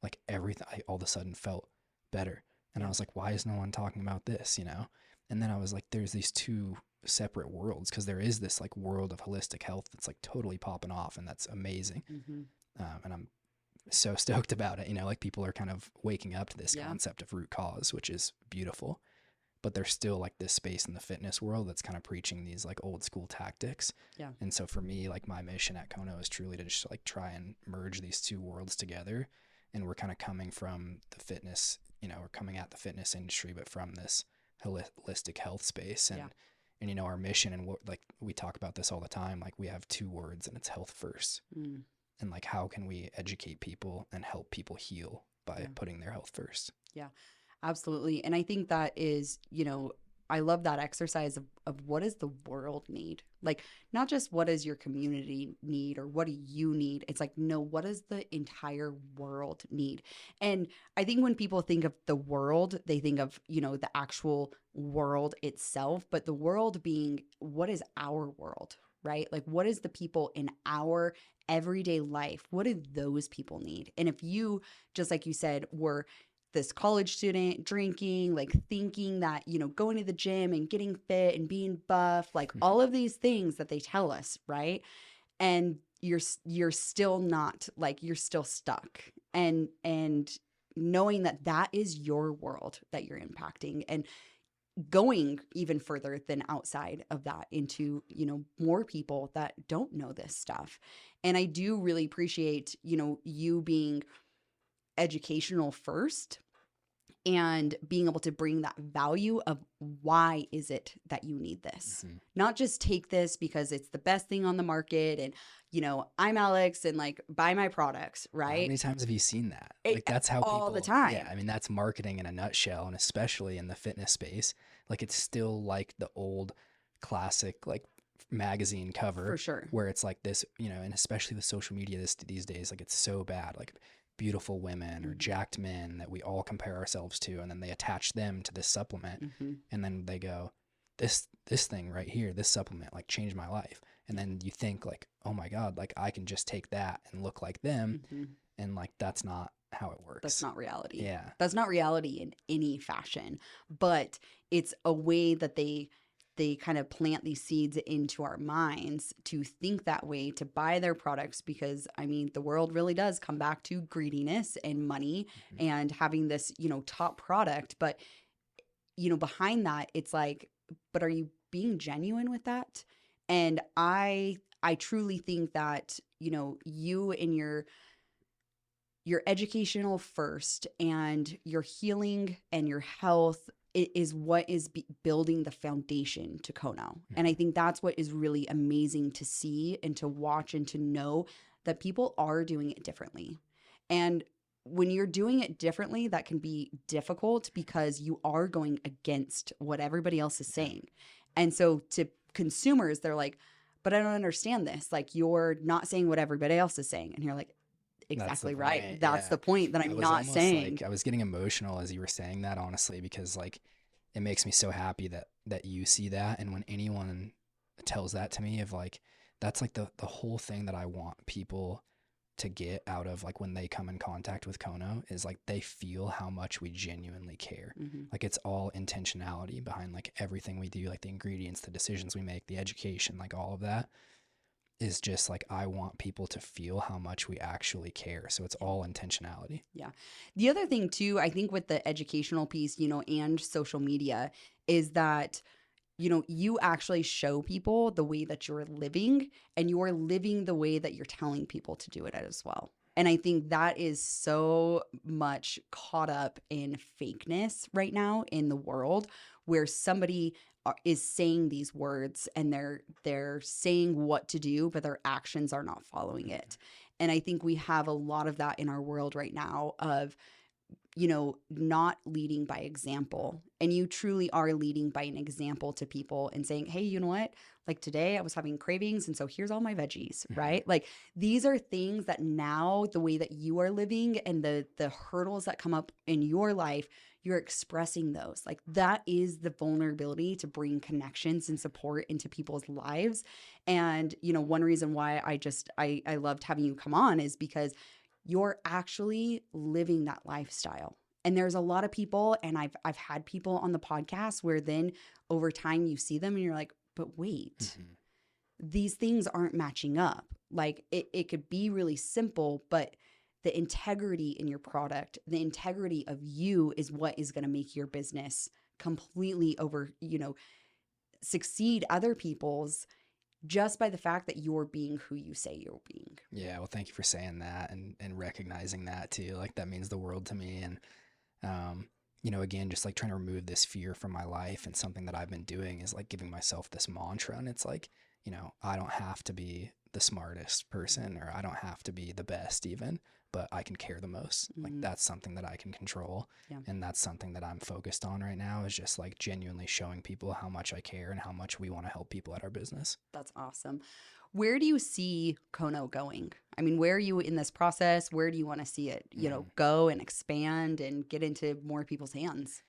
like everything, I all of a sudden felt better. And I was like, why is no one talking about this, you know? And then I was like, there's these two separate worlds, because there is this like world of holistic health that's like totally popping off, and that's amazing. And I'm so stoked about it, you know, like people are kind of waking up to this concept of root cause, which is beautiful. But there's still like this space in the fitness world that's kind of preaching these like old school tactics. And so for me, like my mission at Kono is truly to just like try and merge these two worlds together. And we're kind of coming from the fitness, you know, we're coming at the fitness industry, but from this holistic health space. And you know, our mission, and what, like we talk about this all the time, like we have two words, and it's health first. And like, how can we educate people and help people heal by putting their health first? Yeah, absolutely. And I think that is, you know, I love that exercise of what does the world need? Like, not just what does your community need or what do you need? It's like, no, what does the entire world need? And I think when people think of the world, they think of, you know, the actual world itself, but the world being, what is our world, right? Like, what is the people in our everyday life? What do those people need? And if you, just like you said, were this college student drinking, like thinking that, you know, going to the gym and getting fit and being buff, like all of these things that they tell us, right? And you're still not, like, you're still stuck. And knowing that that is your world that you're impacting, and going even further than outside of that into, you know, more people that don't know this stuff. And I do really appreciate, you know, you being educational first and being able to bring that value of why is it that you need this? Not just take this because it's the best thing on the market and, you know, I'm Alex and like buy my products, right? How many times have you seen that? Like that's how all people, the time. Yeah, I mean that's marketing in a nutshell, and especially in the fitness space, like it's still like the old classic like magazine cover, For sure. where it's like this, you know, and especially with social media these days, like it's so bad, like beautiful women or jacked men that we all compare ourselves to, and then they attach them to this supplement, and then they go, this thing right here, this supplement like changed my life. And then you think like, oh my God, like I can just take that and look like them. And like, that's not how it works. That's not reality. Yeah. That's not reality in any fashion, but it's a way that they kind of plant these seeds into our minds to think that way, to buy their products, because I mean, the world really does come back to greediness and money and having this, you know, top product. But, you know, behind that, it's like, but are you being genuine with that? And I truly think that, you know, you and your educational first and your healing and your health is what is building the foundation to Kono. And I think that's what is really amazing to see and to watch and to know that people are doing it differently. And when you're doing it differently, that can be difficult because you are going against what everybody else is saying. And so to consumers, they're like, but I don't understand this. Like, you're not saying what everybody else is saying. And you're like, exactly right. That's the point that I'm not saying. Like, I was getting emotional as you were saying that, honestly, because like it makes me so happy that you see that. And when anyone tells that to me, of like, that's like the whole thing that I want people to get out of like when they come in contact with Kono, is like they feel how much we genuinely care. Like it's all intentionality behind like everything we do, like the ingredients, the decisions we make, the education, like all of that is just like, I want people to feel how much we actually care. So it's all intentionality. Yeah. The other thing too, I think with the educational piece, you know, and social media, is that, you actually show people the way that you're living, and you're living the way that you're telling people to do it as well. And I think that is so much caught up in fakeness right now in the world, where somebody is saying these words and they're saying what to do, but their actions are not following it. And I think we have a lot of that in our world right now of not leading by example. And you truly are leading by an example to people and saying, hey, you know what? Like today I was having cravings, and so here's all my veggies, right? Like these are things that now the way that you are living and the hurdles that come up in your life, you're expressing those. Like that is the vulnerability to bring connections and support into people's lives. And, one reason why I loved having you come on is because you're actually living that lifestyle. And there's a lot of people, and I've had people on the podcast where then over time you see them and you're like, but wait, these things aren't matching up. Like it could be really simple, but the integrity in your product, the integrity of you is what is going to make your business completely succeed other people's, just by the fact that you're being who you say you're being. Yeah, well, thank you for saying that and recognizing that too. Like that means the world to me. And again, just like trying to remove this fear from my life, and something that I've been doing is like giving myself this mantra. And it's like, I don't have to be the smartest person, or I don't have to be the best even, but I can care the most. Like that's something that I can control. Yeah. And that's something that I'm focused on right now, is just like genuinely showing people how much I care and how much we want to help people at our business. That's awesome. Where do you see Kono going? I mean, where are you in this process? Where do you want to see it, go and expand and get into more people's hands?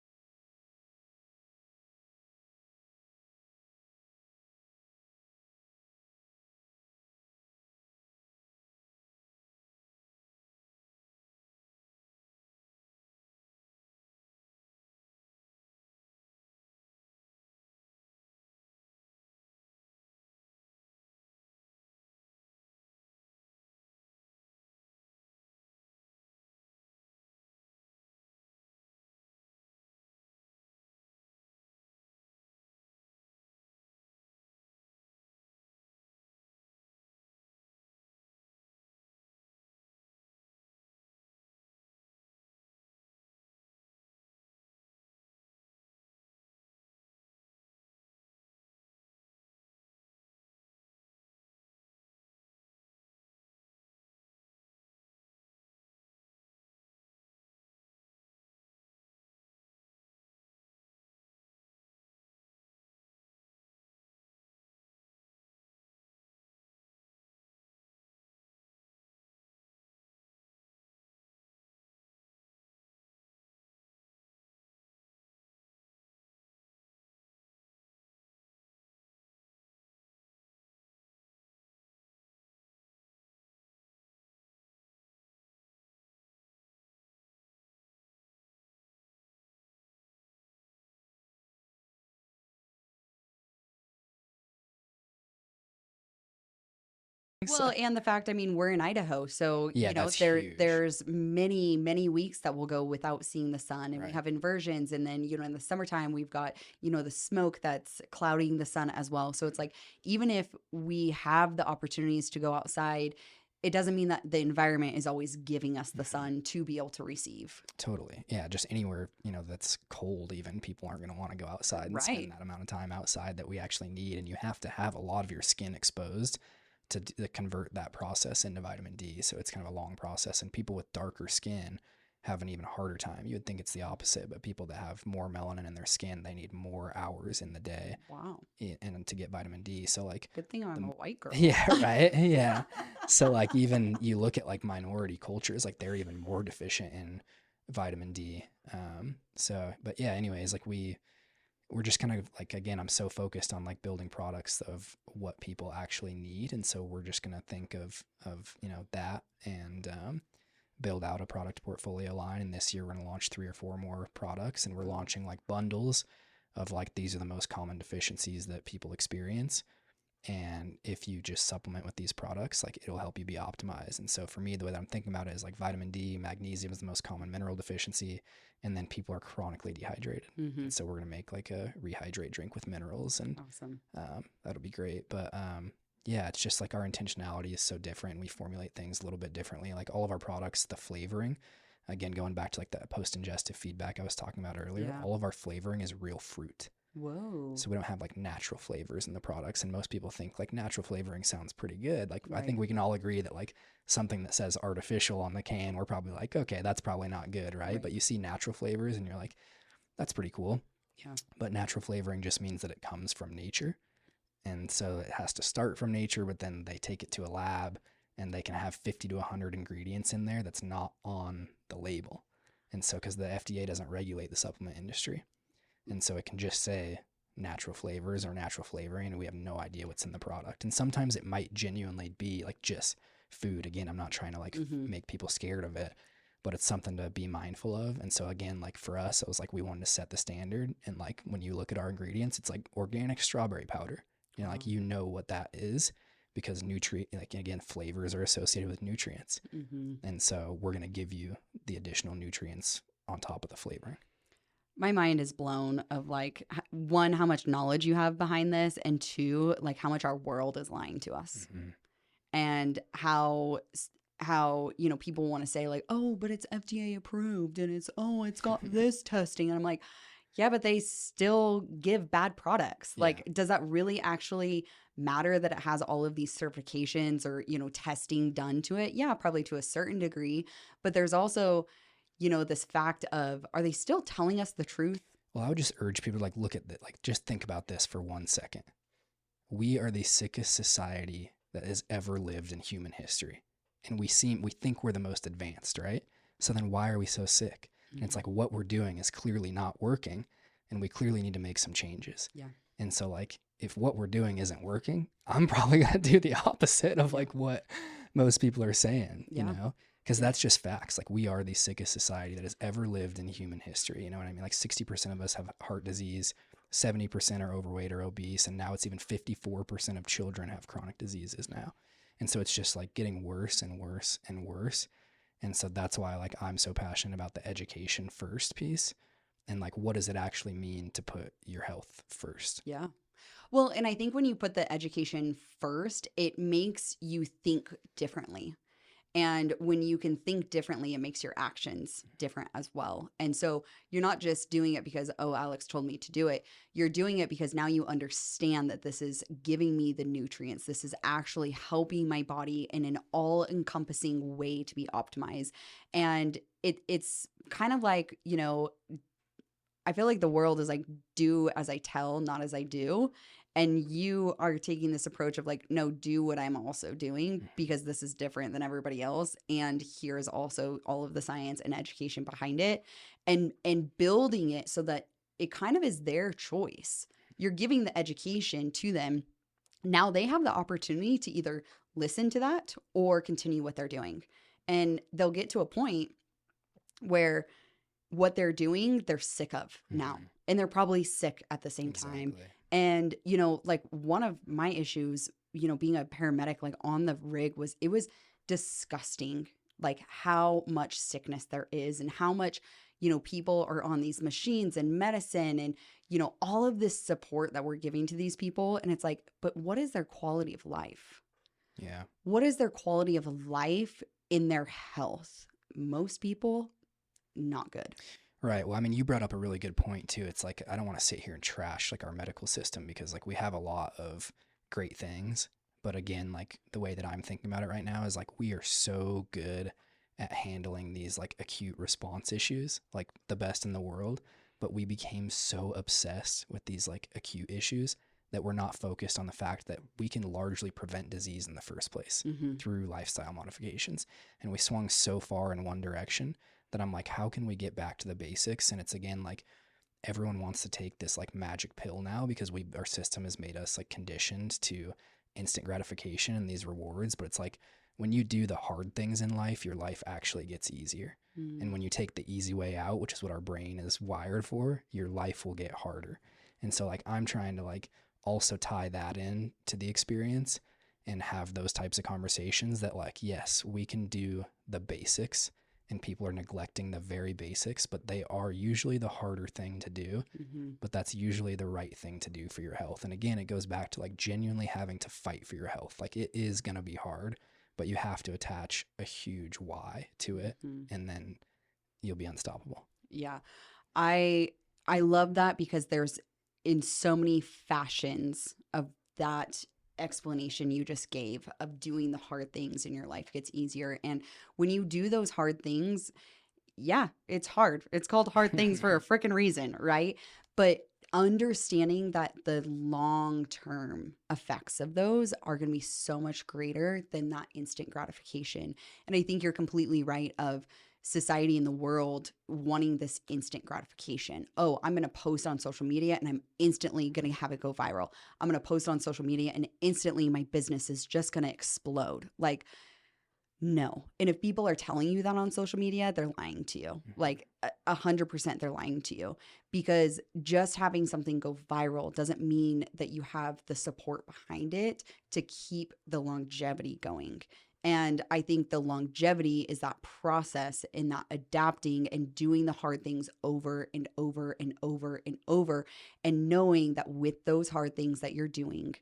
Well, and the fact, I mean, we're in Idaho, so Yeah, that's huge. there's many, many weeks that will go without seeing the sun, and we Right. have inversions, and then in the summertime we've got the smoke that's clouding the sun as well. So it's like, even if we have the opportunities to go outside, it doesn't mean that the environment is always giving us the sun to be able to receive. Totally. Yeah, just anywhere, that's cold, even people aren't going to want to go outside and Right. spend that amount of time outside that we actually need. And you have to have a lot of your skin exposed to convert that process into vitamin D. So it's kind of a long process, and people with darker skin have an even harder time. You would think it's the opposite, but people that have more melanin in their skin, they need more hours in the day. Wow. And to get vitamin D. So like, good thing I'm a white girl. Yeah, right. Yeah. So like, even you look at like minority cultures, like they're even more deficient in vitamin D. But yeah, anyways, like we're just kind of like, again, I'm so focused on like building products of what people actually need. And so we're just going to think of that, and build out a product portfolio line. And this year we're going to launch 3 or 4 more products, and we're launching like bundles of like, these are the most common deficiencies that people experience. And if you just supplement with these products, like it'll help you be optimized. And so for me, the way that I'm thinking about it is like vitamin D, magnesium is the most common mineral deficiency. And then people are chronically dehydrated. And so we're going to make like a rehydrate drink with minerals, and Awesome. that'll be great. But yeah, it's just like our intentionality is so different. We formulate things a little bit differently. Like all of our products, the flavoring, again, going back to like that post-ingestive feedback I was talking about earlier, Yeah. all of our flavoring is real fruit. Whoa. So we don't have like natural flavors in the products. And most people think like natural flavoring sounds pretty good. Like I Right. think we can all agree that like something that says artificial on the can, we're probably like, okay, that's probably not good, right? Right. But you see natural flavors and you're like, that's pretty cool. Yeah. But natural flavoring just means that it comes from nature. And so it has to start from nature, but then they take it to a lab and they can have 50 to 100 ingredients in there that's not on the label. And so because the FDA doesn't regulate the supplement industry. And so it can just say natural flavors or natural flavoring, and we have no idea what's in the product. And sometimes it might genuinely be like just food. Again, I'm not trying to like make people scared of it, but it's something to be mindful of. And so again, like for us, it was like we wanted to set the standard. And like when you look at our ingredients, it's like organic strawberry powder. You know, like you know what that is because like again, flavors are associated with nutrients. And so we're going to give you the additional nutrients on top of the flavoring. My mind is blown of like, one, how much knowledge you have behind this, and two, like how much our world is lying to us, and how people want to say like, oh, but it's FDA approved and it's got this testing, and I'm like, yeah, but they still give bad products. Yeah. Like, does that really actually matter that it has all of these certifications or testing done to it? Yeah, probably to a certain degree, but there's also this fact of, are they still telling us the truth? Well, I would just urge people to like look at that, like just think about this for 1 second. We are the sickest society that has ever lived in human history. And we think we're the most advanced, right? So then why are we so sick? And it's like what we're doing is clearly not working, and we clearly need to make some changes. Yeah. And so like if what we're doing isn't working, I'm probably going to do the opposite of like what most people are saying, you know? Because that's just facts. Like we are the sickest society that has ever lived in human history. You know what I mean? Like 60% of us have heart disease, 70% are overweight or obese, and now it's even 54% of children have chronic diseases now. And so it's just like getting worse and worse and worse. And so that's why like I'm so passionate about the education first piece, and like what does it actually mean to put your health first? Yeah. Well, and I think when you put the education first, it makes you think differently. And when you can think differently, it makes your actions different as well. And so you're not just doing it because, oh, Alex told me to do it. You're doing it because now you understand that this is giving me the nutrients. This is actually helping my body in an all-encompassing way to be optimized. And it's kind of like, I feel like the world is like, do as I tell, not as I do. And you are taking this approach of like, no, do what I'm also doing because this is different than everybody else. And here's also all of the science and education behind it, and building it so that it kind of is their choice. You're giving the education to them. Now they have the opportunity to either listen to that or continue what they're doing. And they'll get to a point where what they're doing, they're sick of now. And they're probably sick at the same time. And, like one of my issues, being a paramedic, like on the rig it was disgusting, like how much sickness there is and how much, people are on these machines and medicine and, all of this support that we're giving to these people. And it's like, but what is their quality of life? Yeah. What is their quality of life in their health? Most people, not good. Right. Well, I mean, you brought up a really good point too. It's like, I don't want to sit here and trash like our medical system because like we have a lot of great things. But again, like the way that I'm thinking about it right now is like we are so good at handling these like acute response issues, like the best in the world. But we became so obsessed with these like acute issues that we're not focused on the fact that we can largely prevent disease in the first place through lifestyle modifications. And we swung so far in one direction that I'm like, how can we get back to the basics? And it's again, like everyone wants to take this like magic pill now because our system has made us like conditioned to instant gratification and these rewards. But it's like when you do the hard things in life, your life actually gets easier. And when you take the easy way out, which is what our brain is wired for, your life will get harder. And so like I'm trying to like also tie that in to the experience and have those types of conversations that like, yes, we can do the basics and people are neglecting the very basics, but they are usually the harder thing to do, but that's usually the right thing to do for your health. And again, it goes back to like genuinely having to fight for your health. Like it is going to be hard, but you have to attach a huge why to it, and then you'll be unstoppable. Yeah. I love that because there's in so many fashions of that explanation you just gave of doing the hard things in your life gets easier. And when you do those hard things, yeah, it's hard. It's called hard things for a freaking reason, right? But understanding that the long-term effects of those are going to be so much greater than that instant gratification. And I think you're completely right of society in the world wanting this instant gratification. Oh, I'm going to post on social media and I'm instantly going to have it go viral. I'm going to post on social media and instantly my business is just going to explode. Like, no. And if people are telling you that on social media, they're lying to you. Like 100% they're lying to you, because just having something go viral doesn't mean that you have the support behind it to keep the longevity going. And I think the longevity is that process in that adapting and doing the hard things over and over and over and over, and knowing that with those hard things that you're doing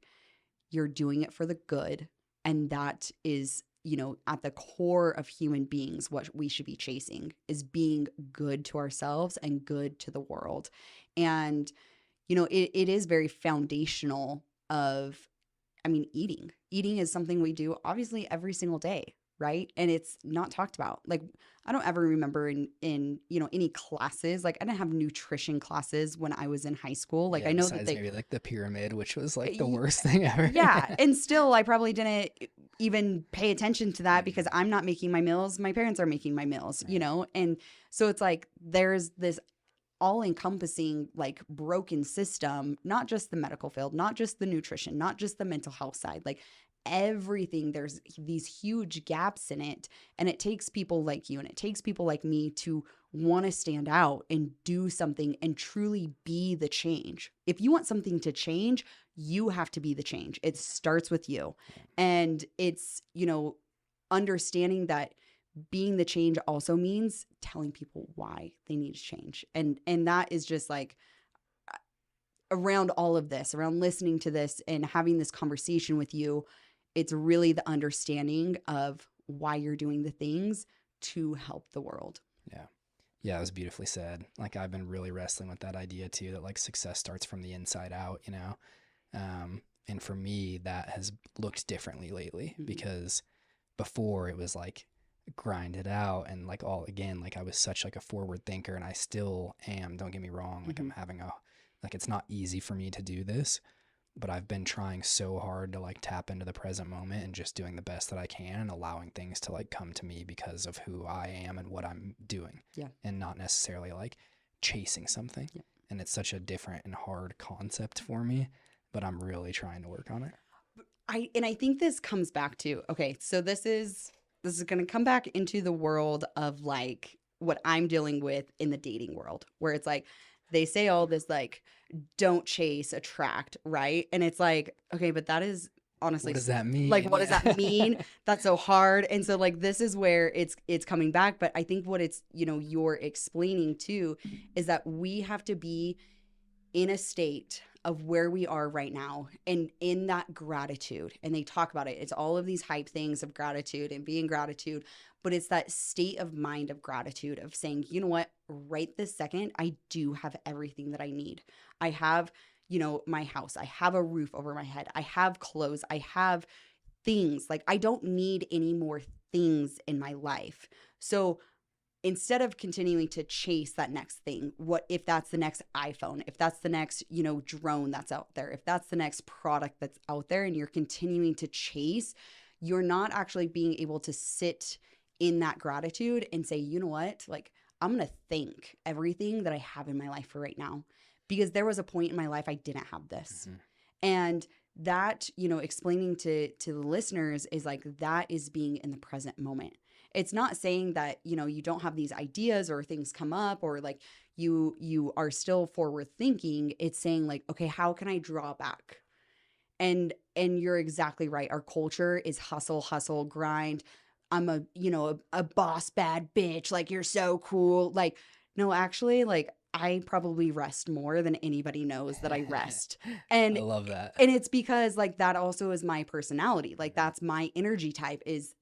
it for the good. And that is, you know, at the core of human beings, what we should be chasing is being good to ourselves and good to the world. And, you know, it is very foundational of, I mean, eating. Eating is something we do obviously every single day, right? And it's not talked about. Like, I don't ever remember in you know, any classes. Like, I didn't have nutrition classes when I was in high school. Like, Yeah, I know besides that maybe like the pyramid, which was like the worst thing ever. yeah, and still I probably didn't even pay attention to that because I'm not making my meals. My parents are making my meals, you know? And so it's like there's this all-encompassing like broken system, not just the medical field, not just the nutrition, not just the mental health side, like everything. There's these huge gaps in it, and it takes people like you and it takes people like me to want to stand out and do something and truly be the change. If you want something to change, you have to be the change. It starts with you. And it's, you know, understanding that being the change also means telling people why they need to change. And that is just like around all of this, around listening to this and having this conversation with you, it's really the understanding of why you're doing the things to help the world. Yeah. Yeah, it was beautifully said. Like, I've been really wrestling with that idea too, that like success starts from the inside out, you know? And for me, that has looked differently lately because before it was like grind it out and like all again, like I was such like a forward thinker, and I still am, don't get me wrong. Like I'm having like, it's not easy for me to do this, but I've been trying so hard to like tap into the present moment and just doing the best that I can and allowing things to like come to me because of who I am and what I'm doing. Yeah. And not necessarily like chasing something. Yeah. And it's such a different and hard concept for me, but I'm really trying to work on it. I think this comes back to, okay, so this is going to come back into the world of like what I'm dealing with in the dating world, where it's like they say all this like don't chase, attract, right? And it's like, okay, but that is honestly, what does that mean? Like, what does that mean? That's so hard. And so like this is where it's coming back. But I think what it's, you know, you're explaining too is that we have to be in a state of where we are right now and in that gratitude. And they talk about it. It's all of these hype things of gratitude and being gratitude, but it's that state of mind of gratitude of saying, you know what, right this second, I do have everything that I need. I have, you know, my house, I have a roof over my head, I have clothes, I have things. Like, I don't need any more things in my life. So instead of continuing to chase that next thing, what if that's the next iPhone, if that's the next, you know, drone that's out there, if that's the next product that's out there, and you're continuing to chase, you're not actually being able to sit in that gratitude and say, you know what, like, I'm going to thank everything that I have in my life for right now, because there was a point in my life I didn't have this. And that, you know, explaining to the listeners is like, that is being in the present moment. It's not saying that, you know, you don't have these ideas or things come up or like you are still forward thinking. It's saying like, okay, how can I draw back? And you're exactly right. Our culture is hustle, hustle, grind. I'm a boss bad bitch. Like, you're so cool. Like, no, actually, like, I probably rest more than anybody knows that I rest. I And love that. and it's because, like, that also is my personality. Like, that's my energy type is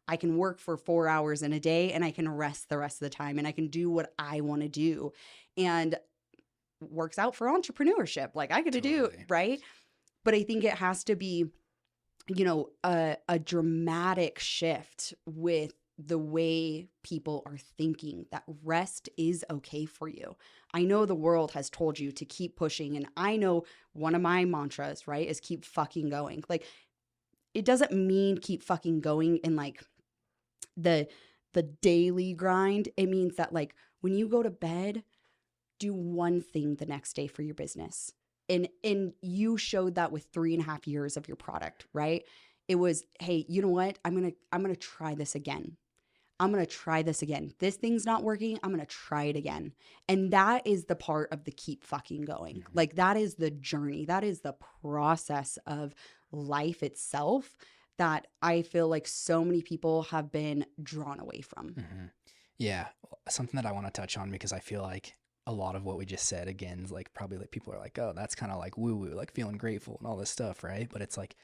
I can work for 4 hours in a day and I can rest the rest of the time and I can do what I want to do. And works out for entrepreneurship. Like, I get to do, Totally. right? But I think it has to be, a dramatic shift with the way people are thinking that rest is okay for you. I know the world has told you to keep pushing. And I know one of my mantras, right, is keep fucking going. Like, it doesn't mean keep fucking going in like the daily grind. It means that, like, when you go to bed, do one thing the next day for your business. And you showed that with 3.5 years of your product, right? It was, hey, you know what? I'm gonna try this again. I'm gonna try this again. This thing's not working. I'm gonna try it again. And that is the part of the keep fucking going. Mhm. Like, that is the journey. That is the process of life itself that I feel like so many people have been drawn away from. Mhm. Yeah, something that I want to touch on because I feel like a lot of what we just said again is like probably like people are like, oh, that's kind of like woo woo, like feeling grateful and all this stuff, right? But it's like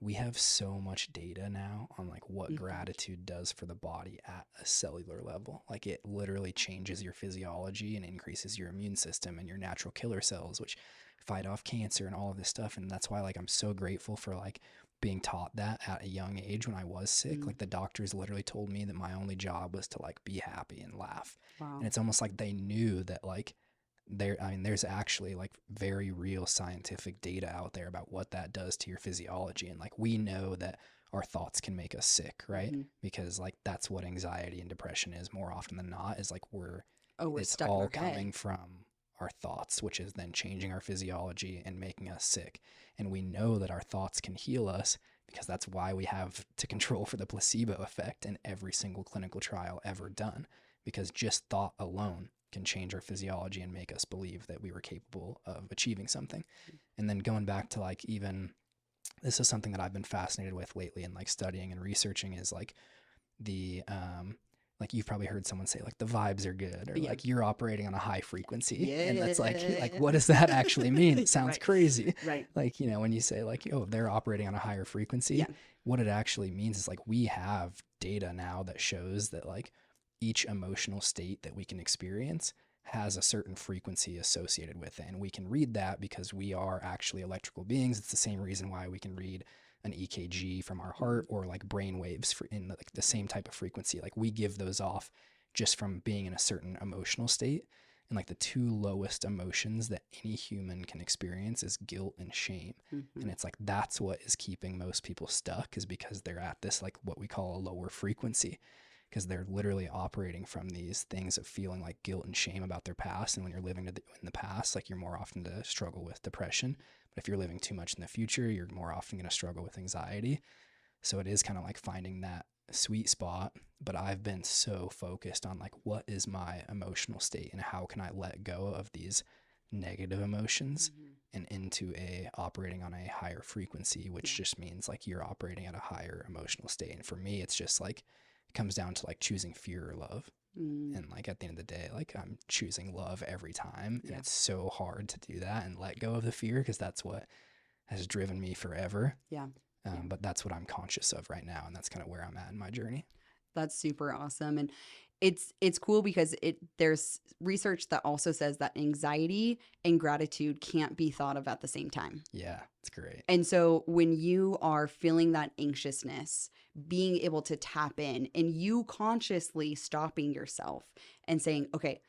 we have so much data now on like what Mhm. gratitude does for the body at a cellular level. Like, it literally changes your physiology and increases your immune system and your natural killer cells, which fight off cancer and all of this stuff. And that's why, like, I'm so grateful for like being taught that at a young age when I was sick. Mm. Like, the doctors literally told me that my only job was to like be happy and laugh. Wow. And it's almost like they knew that like there's actually like very real scientific data out there about what that does to your physiology. And like, we know that our thoughts can make us sick, right? Mhm. Because like that's what anxiety and depression is more often than not, is like We're it's stuck in all our head. coming from our thoughts, which is then changing our physiology and making us sick. And we know that our thoughts can heal us because that's why we have to control for the placebo effect in every single clinical trial ever done, because just thought alone can change our physiology and make us believe that we were capable of achieving something. And then going back to like, even this is something that I've been fascinated with lately and like studying and researching, is like the like, you've probably heard someone say like the vibes are good, or Yeah. like you're operating on a high frequency. Yeah. And that's like what does that actually mean? It sounds Right. crazy. Right. Like, when you say like, oh, they're operating on a higher frequency, Yeah. what it actually means is like, we have data now that shows that like each emotional state that we can experience has a certain frequency associated with it. And we can read that because we are actually electrical beings. It's the same reason why we can read an EKG from our heart, or like brain waves in like the same type of frequency. Like, we give those off just from being in a certain emotional state. And like the two lowest emotions that any human can experience is guilt and shame. Mhm. And it's like, that's what is keeping most people stuck, is because they're at this like what we call a lower frequency, because they're literally operating from these things of feeling like guilt and shame about their past. And when you're living in the past, like, you're more often to struggle with depression. But if you're living too much in the future, you're more often going to struggle with anxiety. So it is kind of like finding that sweet spot. But I've been so focused on like, what is my emotional state and how can I let go of these negative emotions Mhm. and into operating on a higher frequency, which just means like you're operating at a higher emotional state. And for me, it's just like, it comes down to like choosing fear or love. Mm. And like, at the end of the day, like, I'm choosing love every time. And Yeah. it's so hard to do that and let go of the fear, because that's what has driven me forever. Yeah. But that's what I'm conscious of right now. And that's kind of where I'm at in my journey. That's super awesome. And it's cool because there's research that also says that anxiety and gratitude can't be thought of at the same time. Yeah, it's great. And so when you are feeling that anxiousness, being able to tap in and you consciously stopping yourself and saying, okay,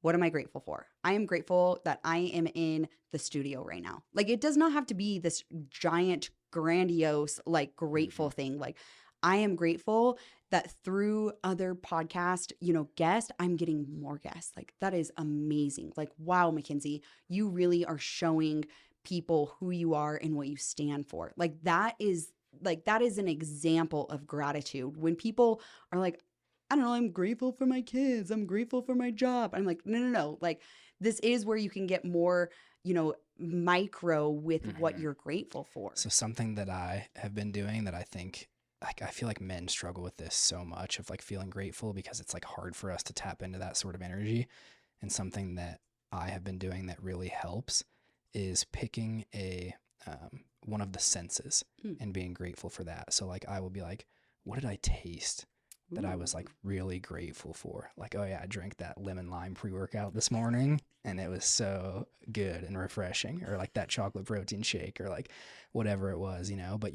what am I grateful for? I am grateful that I am in the studio right now. Like, it does not have to be this giant, grandiose, like, grateful thing. Like, I am grateful that through other podcast, guests, I'm getting more guests. Like, that is amazing. Like, wow, Mackenzie, you really are showing people who you are and what you stand for. That is an example of gratitude. When people are like, I don't know, I'm grateful for my kids, I'm grateful for my job, I'm like, no. Like, this is where you can get more micro with what you're grateful for. So something that I have been doing that I think, like, I feel like men struggle with this so much of like feeling grateful because it's like hard for us to tap into that sort of energy. And something that I have been doing that really helps is picking one of the senses and being grateful for that. So like I will be like, what did I taste that I was like really grateful for? Like, oh yeah, I drank that lemon lime pre-workout this morning and it was so good and refreshing. Or like that chocolate protein shake, or like whatever it was, but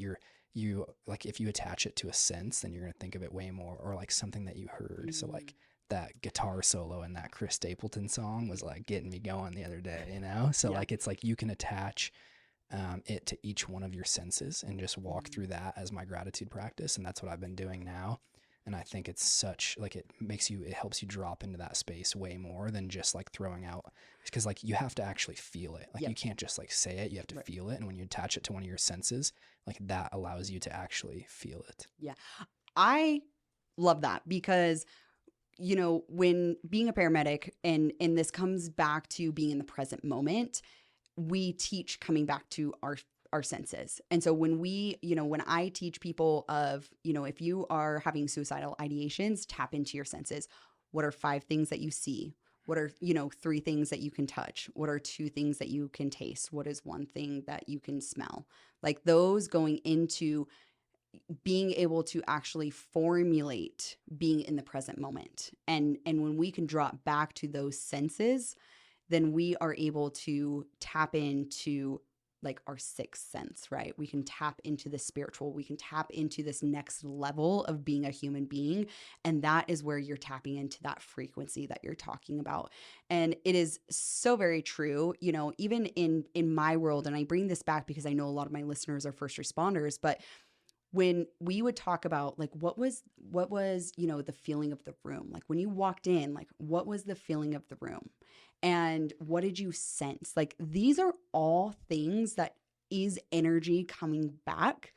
you like, if you attach it to a sense, then you're going to think of it way more. Or like something that you heard. So like that guitar solo in that Chris Stapleton song was like getting me going the other day, So like, it's like you can attach it to each one of your senses and just walk through that as my gratitude practice. And that's what I've been doing now. And I think it's such like, it helps you drop into that space way more than just like throwing out, because like you have to actually feel it. Like you can't just like say it, you have to feel it. And when you attach it to one of your senses, like that allows you to actually feel it. Yeah. I love that because when being a paramedic, and this comes back to being in the present moment, we teach coming back to our senses. And so when when I teach people of, if you are having suicidal ideations, tap into your senses. What are 5 things that you see? What are, 3 things that you can touch? What are 2 things that you can taste? What is 1 thing that you can smell? Like those going into being able to actually formulate being in the present moment. And when we can drop back to those senses, then we are able to tap into like our 6th sense, right? We can tap into the spiritual. We can tap into this next level of being a human being. And that is where you're tapping into that frequency that you're talking about. And it is so very true, even in my world, and I bring this back because I know a lot of my listeners are first responders, but when we would talk about like what was the feeling of the room, like when you walked in, like what was the feeling of the room and what did you sense? Like these are all things that is energy coming back,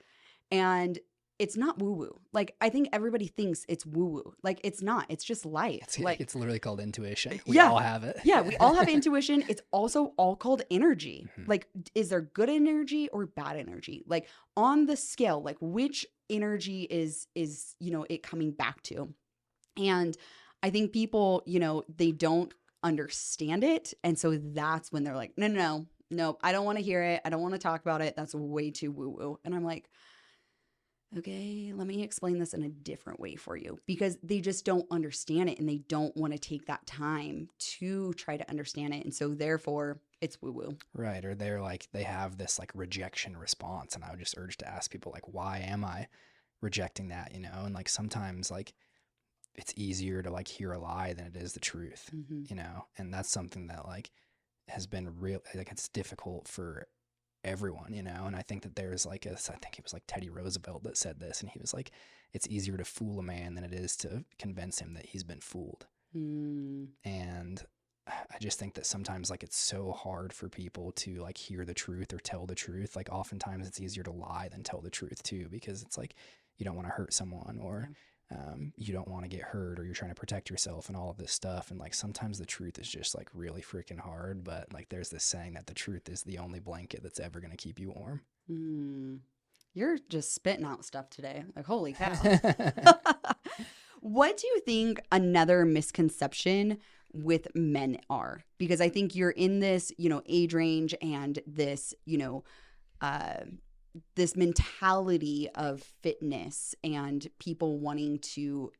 and it's not woo woo. Like I think everybody thinks it's woo woo. Like it's not. It's just life. It's literally called intuition. We all have it. Yeah, we all have intuition. It's also all called energy. Like, is there good energy or bad energy? Like on the scale, like which energy is it coming back to? And I think people, they don't understand it, and so that's when they're like, no, I don't want to hear it. I don't want to talk about it. That's way too woo woo. And I'm like, okay, let me explain this in a different way for you, because they just don't understand it and they don't want to take that time to try to understand it. And so therefore it's woo woo. Right. Or they have this like rejection response. And I would just urge to ask people like, why am I rejecting that? And like sometimes like it's easier to like hear a lie than it is the truth, and that's something that like has been real. Like it's difficult for everyone, and I think that there's like I think it was like Teddy Roosevelt that said this, and he was like, it's easier to fool a man than it is to convince him that he's been fooled. And I just think that sometimes like it's so hard for people to like hear the truth or tell the truth. Like oftentimes it's easier to lie than tell the truth too, because it's like you don't want to hurt someone, or you don't want to get hurt, or you're trying to protect yourself and all of this stuff. And like sometimes the truth is just like really freaking hard, but like there's this saying that the truth is the only blanket that's ever going to keep you warm. You're just spitting out stuff today. Like, holy cow. What do you think another misconception with men are? Because I think you're in this, age range and this, this mentality of fitness and people wanting to,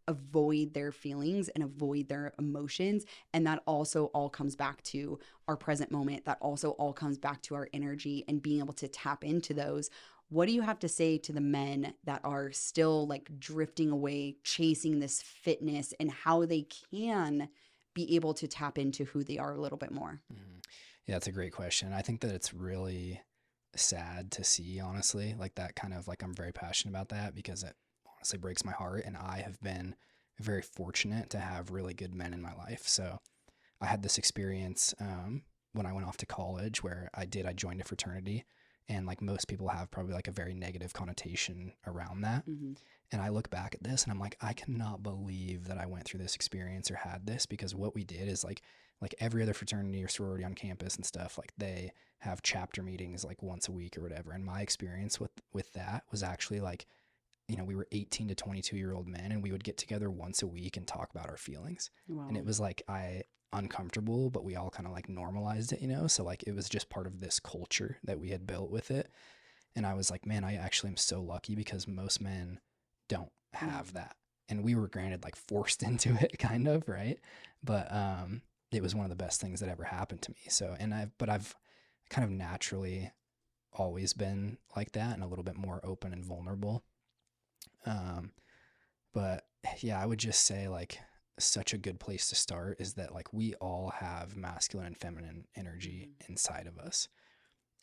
avoid their feelings and avoid their emotions. And that also all comes back to our present moment. That also all comes back to our energy and being able to tap into those. What do you have to say to the men that are still like drifting away, chasing this fitness, and how they can be able to tap into who they are a little bit more? Yeah, that's a great question. I think that it's really sad to see, honestly, like that kind of like, I'm very passionate about that because it honestly breaks my heart. And I have been very fortunate to have really good men in my life. So I had this experience when I went off to college where I joined a fraternity, and like most people have probably like a very negative connotation around that. And I look back at this and I'm like, I cannot believe that I went through this experience or had this, because what we did is like like every other fraternity or sorority on campus and stuff, like they have chapter meetings like once a week or whatever. And my experience with that was actually like, you know, we were 18 to 22-year-old men, and we would get together once a week and talk about our feelings. Wow. And it was like, uncomfortable, but we all kind of like normalized it, you know? So like, it was just part of this culture that we had built with it. And I was like, man, I actually am so lucky, because most men don't have that. And we were granted like forced into it kind of, right? But it was one of the best things that ever happened to me. So, I've kind of naturally always been like that, and a little bit more open and vulnerable. But yeah, I would just say like such a good place to start is that like we all have masculine and feminine energy inside of us.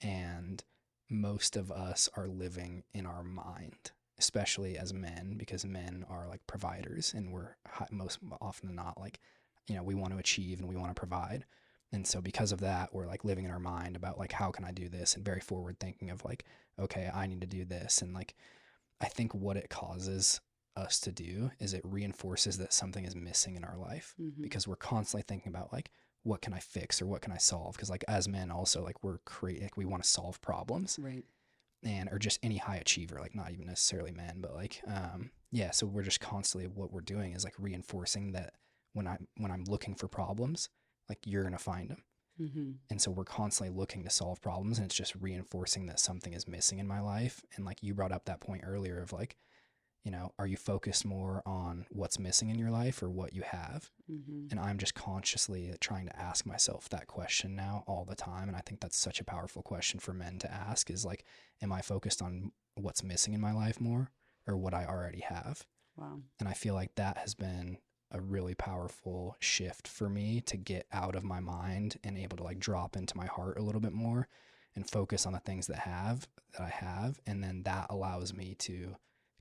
And most of us are living in our mind, especially as men, because men are like providers, and we're most often than not like, you know, we want to achieve and we want to provide. And so because of that, we're like living in our mind about like, how can I do this? And very forward thinking of like, okay, I need to do this. And like, I think what it causes us to do is it reinforces that something is missing in our life, because we're constantly thinking about like, what can I fix or what can I solve? Because like as men also, like we want to solve problems, Right. and or just any high achiever, like not even necessarily men, but like yeah. So we're just constantly, what we're doing is like reinforcing that when I'm looking for problems, like you're gonna find them. And so we're constantly looking to solve problems, and it's just reinforcing that something is missing in my life. And like you brought up that point earlier of like, you know, are you focused more on what's missing in your life or what you have? And I'm just consciously trying to ask myself that question now all the time. And I think that's such a powerful question for men to ask, is like, am I focused on what's missing in my life more, or what I already have? Wow. And I feel like that has been a really powerful shift for me to get out of my mind and able to like drop into my heart a little bit more and focus on the things that I have. And then that allows me to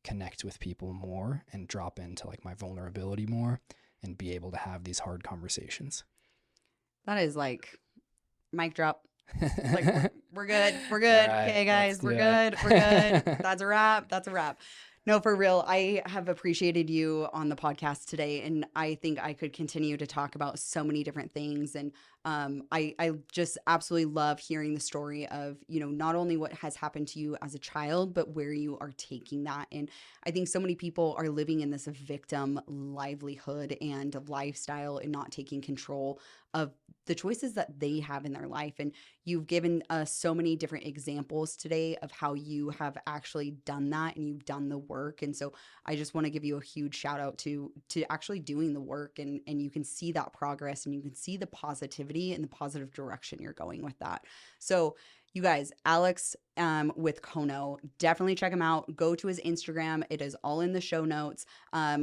connect with people more and drop into like my vulnerability more and be able to have these hard conversations. That is like mic drop. Like we're good. We're good. All right, okay, guys, let's we're do good. it. We're good. That's a wrap. That's a wrap. No, for real. I have appreciated you on the podcast today, and I think I could continue to talk about so many different things. And I just absolutely love hearing the story of, you know, not only what has happened to you as a child, but where you are taking that. And I think so many people are living in this victim livelihood and lifestyle and not taking control of the choices that they have in their life. And you've given us so many different examples today of how you have actually done that, and you've done the work. And so I just want to give you a huge shout out to actually doing the work, and you can see that progress, and you can see the positivity and the positive direction you're going with that. So you guys, Alex with Kono, definitely check him out. Go to his Instagram. It is all in the show notes.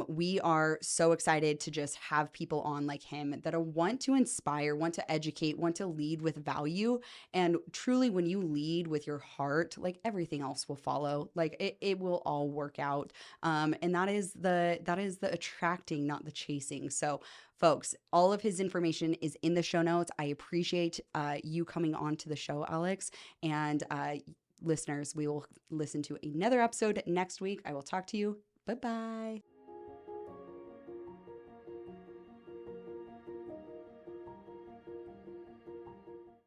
We are so excited to just have people on like him that want to inspire, want to educate, want to lead with value. And truly, when you lead with your heart, like everything else will follow. Like it will all work out. And that is the attracting, not the chasing. So folks, all of his information is in the show notes. I appreciate you coming on to the show, Alex. And listeners, we will listen to another episode next week. I will talk to you. Bye-bye.